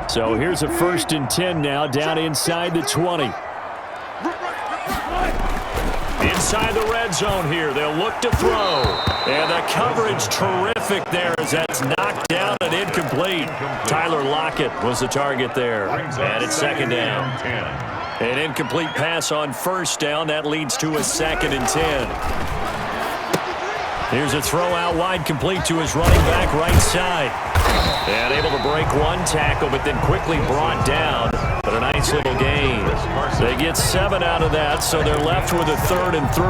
So here's a 1st and 10 now, down inside the 20. Inside the red zone here, they'll look to throw. And the coverage terrific there as that's knocked down and incomplete. Tyler Lockett was the target there. And it's 2nd down. An incomplete pass on 1st down. That leads to a 2nd and 10. Here's a throw out wide, complete to his running back right side. And able to break 1 tackle, but then quickly brought down. But a nice little gain. They get 7 out of that, so they're left with a 3rd and 3.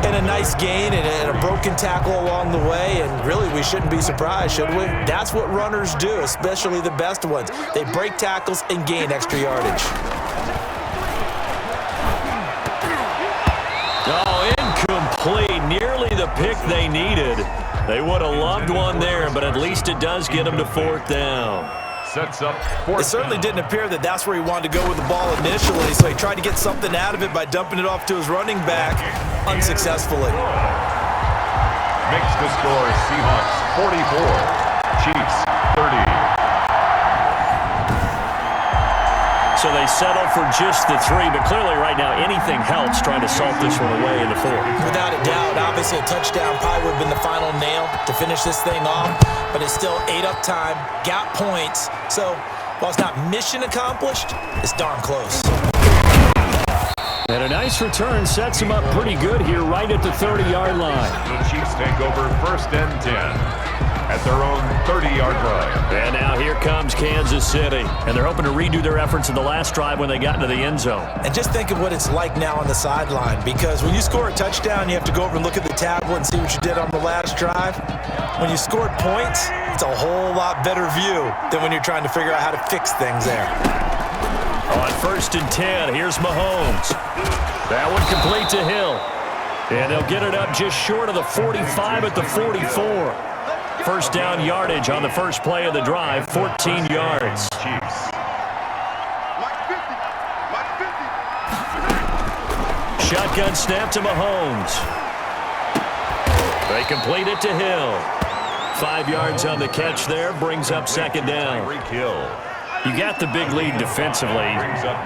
And a nice gain and a broken tackle along the way, and really we shouldn't be surprised, should we? That's what runners do, especially the best ones. They break tackles and gain extra yardage. Oh, incomplete. Nearly the pick they needed. They would have loved one there, but at least it does get them to 4th down. Sets up 4th. It certainly didn't appear that that's where he wanted to go with the ball initially, so he tried to get something out of it by dumping it off to his running back unsuccessfully. Makes the score Seahawks 44, Chiefs 30. So they settle for just the 3, but clearly right now anything helps trying to salt this one away in the 4th. Without a doubt, obviously a touchdown probably would have been the final nail to finish this thing off, but it's still 8 up time, got points, so while it's not mission accomplished, it's darn close. And a nice return sets him up pretty good here right at the 30-yard line. The Chiefs take over 1st and 10. At their own 30-yard line. And now here comes Kansas City. And they're hoping to redo their efforts in the last drive when they got into the end zone. And just think of what it's like now on the sideline, because when you score a touchdown, you have to go over and look at the tablet and see what you did on the last drive. When you scored points, it's a whole lot better view than when you're trying to figure out how to fix things there. On 1st and 10, here's Mahomes. That one complete to Hill. And they'll get it up just short of the 45 at the 44. 1st down yardage on the first play of the drive, 14 yards. Chiefs. Shotgun snap to Mahomes. They complete it to Hill. 5 yards on the catch there, brings up 2nd down. You got the big lead defensively,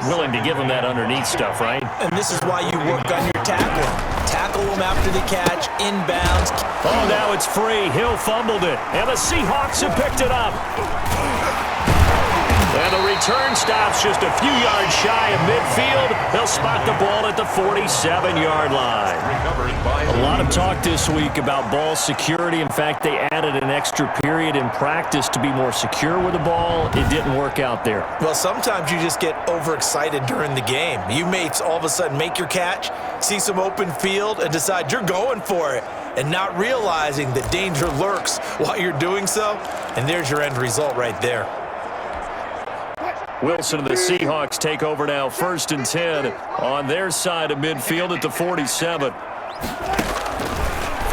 willing to give them that underneath stuff, right? And this is why you work on your tackling. Tackle them after the catch, inbounds. Oh, now it's free. Hill fumbled it, and the Seahawks have picked it up. And the return stops just a few yards shy of midfield. They'll spot the ball at the 47-yard line. A lot of talk this week about ball security. In fact, they added an extra period in practice to be more secure with the ball. It didn't work out there. Well, sometimes you just get overexcited during the game. You may all of a sudden make your catch, see some open field, and decide you're going for it, and not realizing that danger lurks while you're doing so, and there's your end result right there. Wilson and the Seahawks take over now, 1st and 10 on their side of midfield at the 47.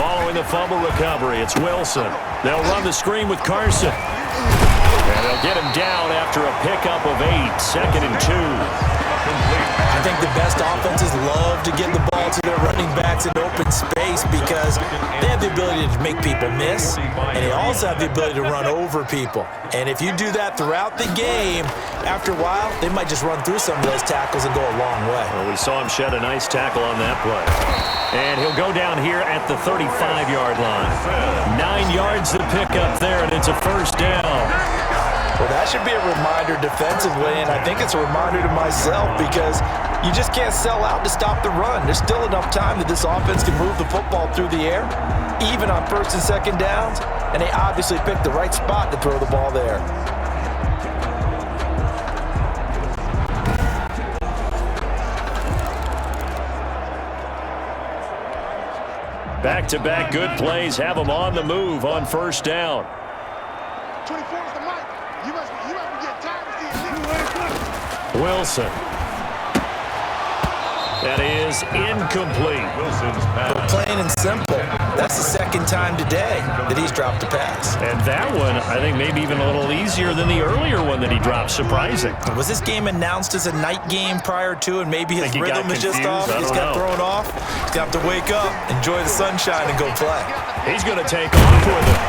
Following the fumble recovery, it's Wilson. They'll run the screen with Carson. And they'll get him down after a pickup of 8, 2nd and 2. I think the best offenses love to get the ball to their running backs in open space because they have the ability to make people miss, and they also have the ability to run over people. And if you do that throughout the game, after a while, they might just run through some of those tackles and go a long way. Well, we saw him shed a nice tackle on that play. And he'll go down here at the 35-yard line. 9 yards to pick up there, and it's a 1st down. Well, that should be a reminder defensively, and I think it's a reminder to myself because you just can't sell out to stop the run. There's still enough time that this offense can move the football through the air, even on 1st and 2nd downs, and they obviously picked the right spot to throw the ball there. Back-to-back good plays have them on the move on 1st down. 24 is the mic. You must be getting tired of seeing Wilson. That is incomplete. Wilson's pass. Plain and simple. That's the 2nd time today that he's dropped a pass. And that one, I think, maybe even a little easier than the earlier one that he dropped. Surprising. Was this game announced as a night game prior to, and maybe his rhythm is just off? He's got thrown off. He's got to wake up, enjoy the sunshine, and go play. He's going to take off with it.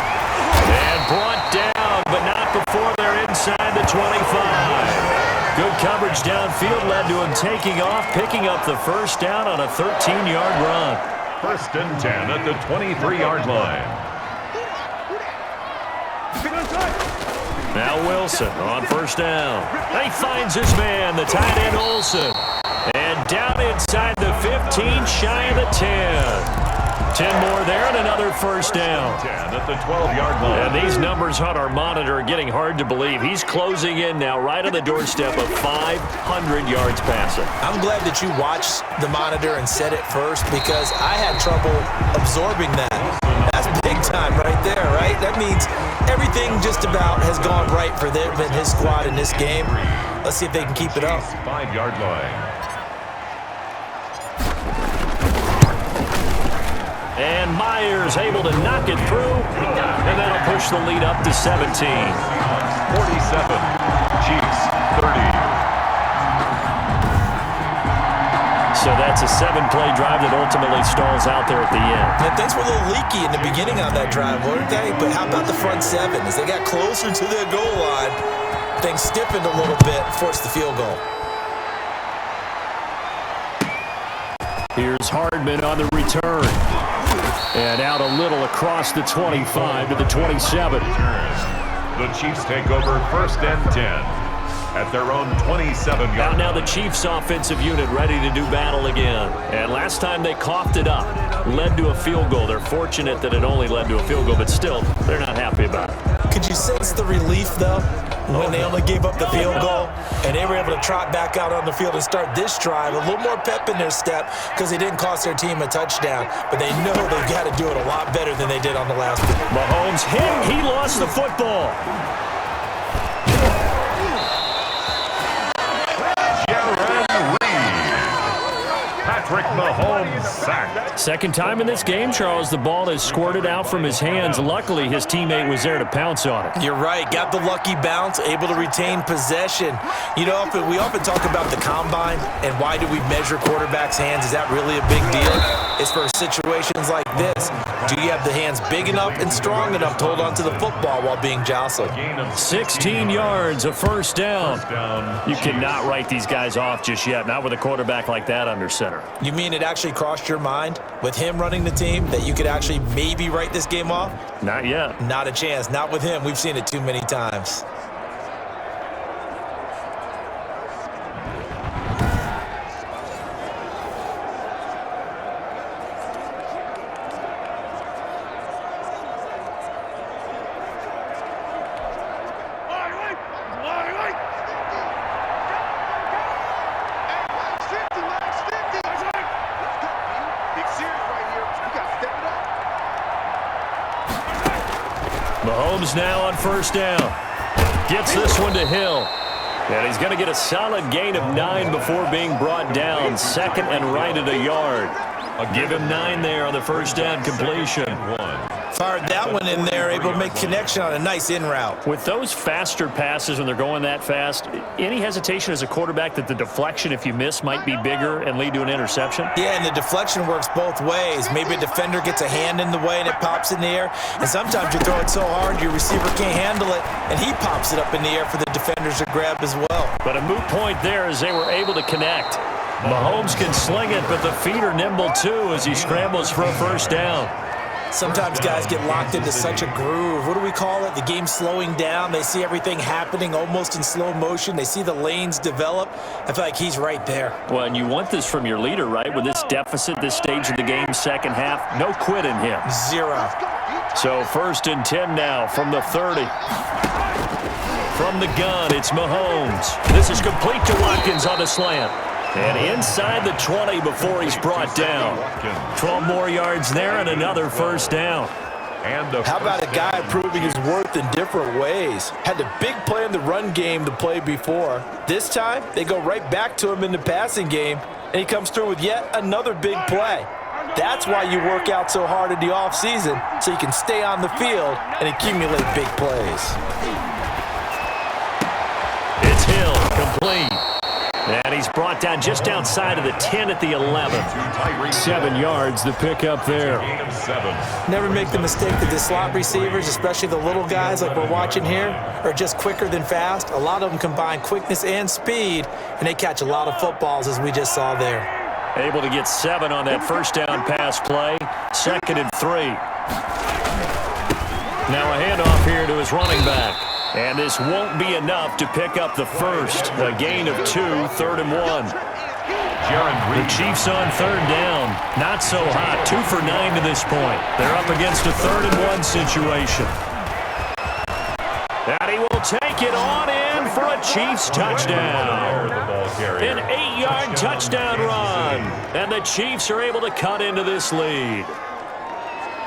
And brought down, but not before they're inside the 25. Good coverage downfield led to him taking off, picking up the 1st down on a 13-yard run. 1st and 10 at the 23-yard line. Now Wilson on 1st down. He finds his man, the tight end Olsen. And down inside the 15, shy of the 10. 10 more there and another 1st down. 10 at the 12-yard line. And these numbers on our monitor are getting hard to believe. He's closing in now right on the doorstep of 500 yards passing. I'm glad that you watched the monitor and said it first because I had trouble absorbing that. That's big time right there, right? That means everything just about has gone right for them and his squad in this game. Let's see if they can keep it up. 5-yard line. And Myers able to knock it through, and that'll push the lead up to 17. 47, Chiefs 30. So that's a 7-play drive that ultimately stalls out there at the end. And things were a little leaky in the beginning on that drive, weren't they? But how about the front 7? As they got closer to their goal line, things stiffened a little bit, forced the field goal. Here's Hardman on the return. And out a little across the 25 to the 27. The Chiefs take over 1st and 10 at their own 27-yard. Now the Chiefs offensive unit ready to do battle again. And last time they coughed it up, led to a field goal. They're fortunate that it only led to a field goal, but still, they're not happy about it. Could you sense the relief, though, when they only gave up the field goal and they were able to trot back out on the field and start this drive? A little more pep in their step because they didn't cost their team a touchdown, but they know they've got to do it a lot better than they did on the last one. Mahomes hit. He lost the football. Patrick Mahomes sacked. 2nd time in this game, Charles, the ball is squirted out from his hands. Luckily, his teammate was there to pounce on it. You're right. Got the lucky bounce, able to retain possession. You know, we often talk about the combine and why do we measure quarterbacks' hands. Is that really a big deal? It's for situations like this. Do you have the hands big enough and strong enough to hold onto the football while being jostled? 16 yards, a 1st down. You cannot write these guys off just yet, not with a quarterback like that under center. You mean it actually crossed your mind with him running the team that you could actually maybe write this game off? Not yet. Not a chance. Not with him. We've seen it too many times. Mahomes now on first down. Gets this one to Hill. And he's going to get a solid gain of 9 before being brought down. Second and right at a yard. I'll give him 9 there on the first down completion. Fired that one in there, able to make connection on a nice in route. With those faster passes when they're going that fast, any hesitation as a quarterback that the deflection, if you miss, might be bigger and lead to an interception? Yeah, and the deflection works both ways. Maybe a defender gets a hand in the way and it pops in the air. And sometimes you throw it so hard your receiver can't handle it, and he pops it up in the air for the defenders to grab as well. But a moot point there as they were able to connect. Mahomes can sling it, but the feet are nimble too as he scrambles for a first down. Sometimes guys get locked into such a groove. What do we call it? The game's slowing down. They see everything happening almost in slow motion. They see the lanes develop. I feel like he's right there. Well, and you want this from your leader, right? With this deficit, this stage of the game, second half, no quit in him. 0. So first and 10 now from the 30. From the gun, it's Mahomes. This is complete to Watkins on the slant. And inside the 20 before he's brought down. 12 more yards there and another first down. How about a guy proving his worth in different ways? Had the big play in the run game the play before. This time, they go right back to him in the passing game, and he comes through with yet another big play. That's why you work out so hard in the offseason, so you can stay on the field and accumulate big plays. It's Hill, complete. And he's brought down just outside of the 10 at the 11. 7 yards, the pickup there. Never make the mistake that the slot receivers, especially the little guys like we're watching here, are just quicker than fast. A lot of them combine quickness and speed, and they catch a lot of footballs, as we just saw there. Able to get 7 on that first down pass play. Second and 3. Now a handoff here to his running back. And this won't be enough to pick up the first. A gain of 2, 3rd and 1. The Chiefs on third down. Not so hot. 2 for 9 to this point. They're up against a 3rd and 1 situation. And he will take it on in for a Chiefs touchdown. An 8-yard touchdown run. And the Chiefs are able to cut into this lead.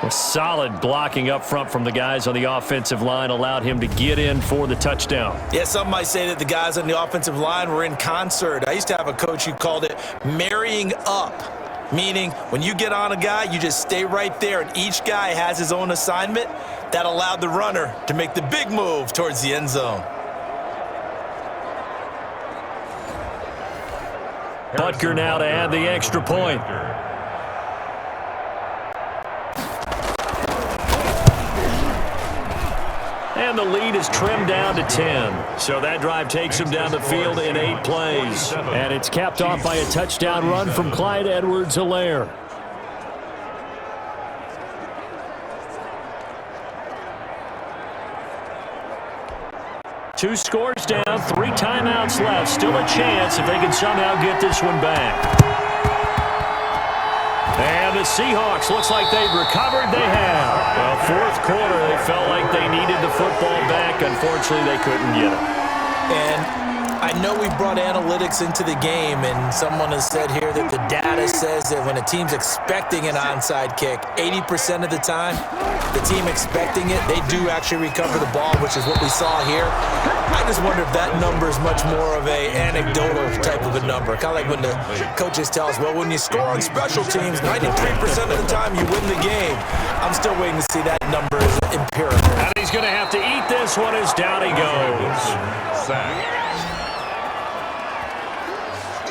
A solid blocking up front from the guys on the offensive line allowed him to get in for the touchdown. Yeah, some might say that the guys on the offensive line were in concert. I used to have a coach who called it marrying up, meaning when you get on a guy, you just stay right there, and each guy has his own assignment. That allowed the runner to make the big move towards the end zone. Butker now to add the extra point. And the lead is trimmed down to 10. So that drive takes him down the field in 8 plays. And it's capped off by a touchdown run from Clyde Edwards-Helaire. Two scores down, 3 timeouts left. Still a chance if they can somehow get this one back. And the Seahawks, looks like they've recovered. They have. Well, fourth quarter, they felt like they needed the football back. Unfortunately, they couldn't get it. And I know we brought analytics into the game, and someone has said here that the data says that when a team's expecting an onside kick, 80% of the time, the team expecting it, they do actually recover the ball, which is what we saw here. I just wonder if that number is much more of a anecdotal type of a number. Kind of like when the coaches tell us, well, when you score on special teams, 93% of the time you win the game. I'm still waiting to see that number is empirical. And he's going to have to eat this one as down he goes.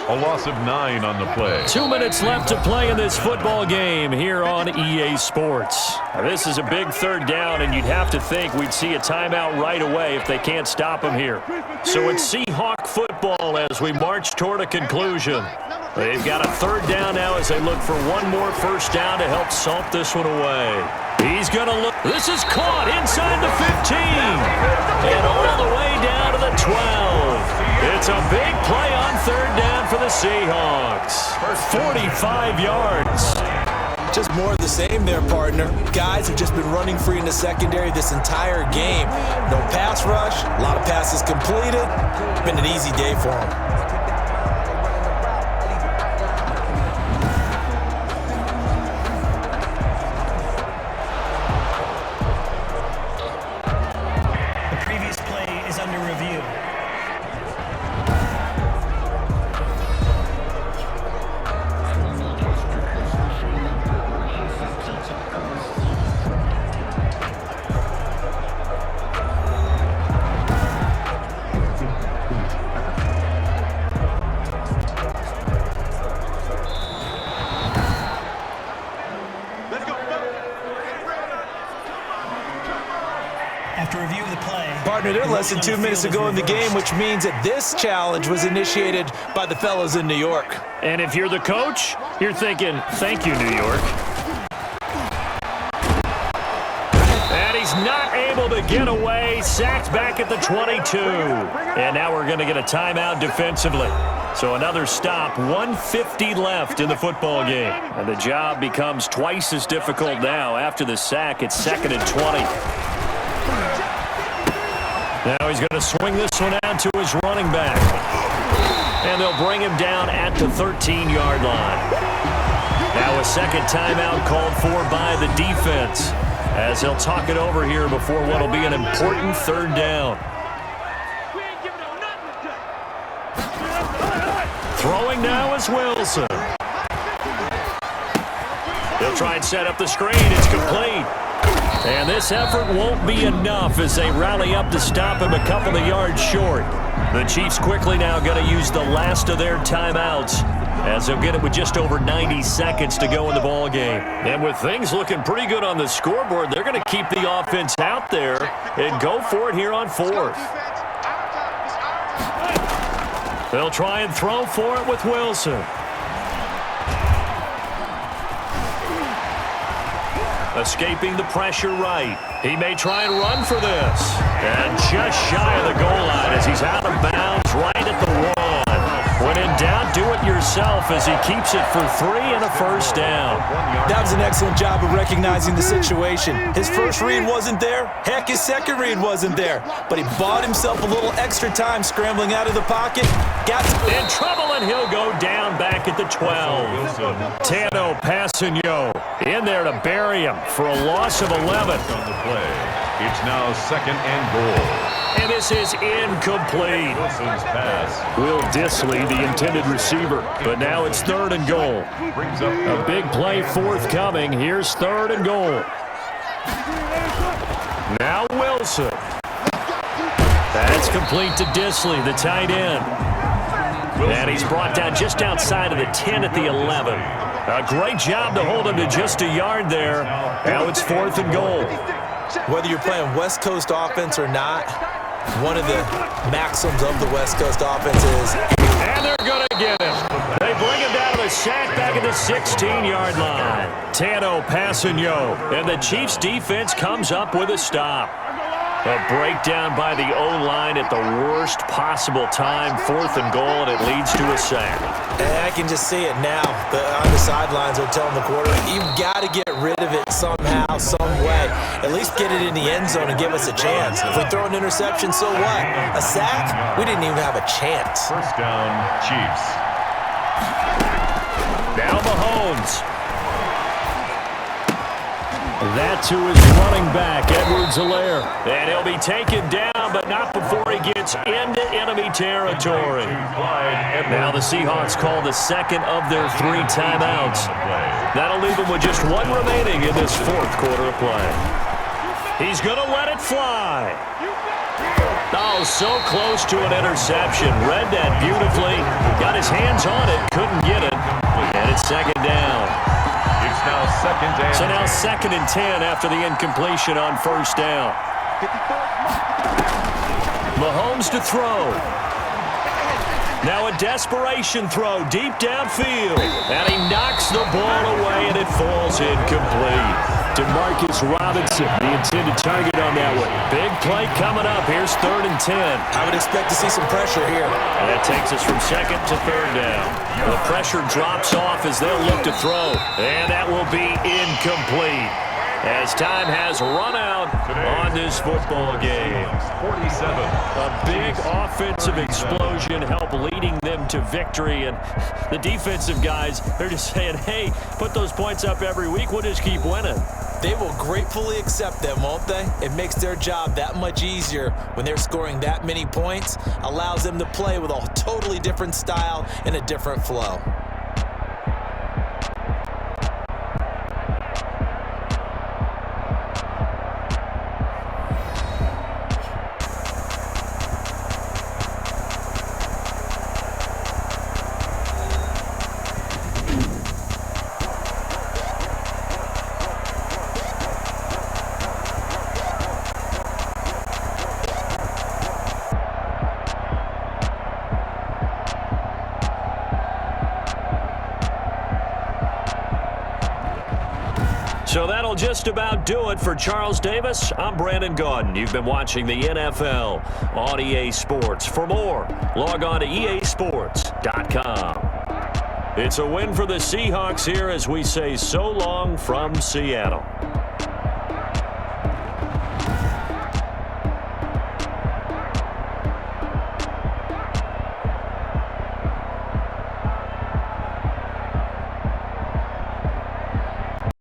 A loss of 9 on the play. 2 minutes left to play in this football game here on EA Sports. Now, this is a big third down, and you'd have to think we'd see a timeout right away if they can't stop him here. So it's Seahawk football as we march toward a conclusion. They've got a third down now as they look for one more first down to help salt this one away. He's going to look. This is caught inside the 15 and all the way down to the 12. It's a big play on third down for the Seahawks. 45 yards. Just more of the same there, partner. Guys have just been running free in the secondary this entire game. No pass rush, a lot of passes completed. Been an easy day for them. partner there less than 2 minutes ago in the game, which means that this challenge was initiated by the fellas in New York. And if you're the coach, you're thinking, thank you, New York. And he's not able to get away. Sacked back at the 22. And now we're going to get a timeout defensively. So another stop, 1:50 left in the football game. And the job becomes twice as difficult now. After the sack, it's 2nd and 20. Now he's going to swing this one out to his running back. And they'll bring him down at the 13-yard line. Now a second timeout called for by the defense, as they'll talk it over here before what will be an important 3rd down. Throwing now is Wilson. They'll try and set up the screen. It's complete. And this effort won't be enough as they rally up to stop him a couple of yards short. The Chiefs quickly now going to use the last of their timeouts, as they'll get it with just over 90 seconds to go in the ball game. And with things looking pretty good on the scoreboard, they're going to keep the offense out there and go for it here on 4th. They'll try and throw for it with Wilson. Escaping the pressure right. He may try and run for this. And just shy of the goal line as he's out of bounds right at the 1. When in doubt, do it yourself as he keeps it for 3 and a first down. That was an excellent job of recognizing the situation. His first read wasn't there. Heck, his second read wasn't there. But he bought himself a little extra time scrambling out of the pocket. Got in trouble, and he'll go down back at the 12. Tano Passanio in there to bury him for a loss of 11. On the play. It's now 2nd and goal. And this is incomplete. Wilson's pass. Will Dissly, the intended receiver. But now it's 3rd and goal. Brings up A big play forthcoming. Here's 3rd and goal. Now Wilson. That's complete to Dissly, the tight end. And he's brought down just outside of the 10 at the 11. A great job to hold him to just a yard there. Now it's 4th and goal. Whether you're playing West Coast offense or not, one of the maxims of the West Coast offense is... And they're going to get him. They bring him down to the sack back at the 16-yard line. Tano Passanio. And the Chiefs defense comes up with a stop. A breakdown by the O-line at the worst possible time. 4th and goal, and it leads to a sack. And I can just see it now. On the sidelines are telling the quarterback, you've got to get rid of it somehow, some way. At least get it in the end zone and give us a chance. If we throw an interception, so what? A sack? We didn't even have a chance. First down, Chiefs. Now Mahomes. That's who is running back, Edwards-Helaire. And he'll be taken down, but not before he gets into enemy territory. Now the Seahawks call the 2nd of their 3 timeouts. That'll leave them with just 1 remaining in this 4th quarter of play. He's going to let it fly. Oh, so close to an interception. Read that beautifully. Got his hands on it, couldn't get it. And it's 2nd down. It's now 2nd down. So now 2nd and 10 after the incompletion on 1st down. Mahomes to throw. Now a desperation throw deep downfield. And he knocks the ball away, and it falls incomplete. Demarcus Robinson, the intended target on that one. Big play coming up. Here's 3rd and 10. I would expect to see some pressure here. And that takes us from 2nd to 3rd down. The pressure drops off as they'll look to throw. And that will be incomplete, as time has run out on this football game. 47. A big offensive explosion helped leading them to victory. And the defensive guys, they're just saying, hey, put those points up every week. We'll just keep winning. They will gratefully accept them, won't they? It makes their job that much easier when they're scoring that many points. Allows them to play with a totally different style and a different flow. So that'll just about do it for Charles Davis. I'm Brandon Gaudin. You've been watching the NFL on EA Sports. For more, log on to easports.com. It's a win for the Seahawks here as we say so long from Seattle.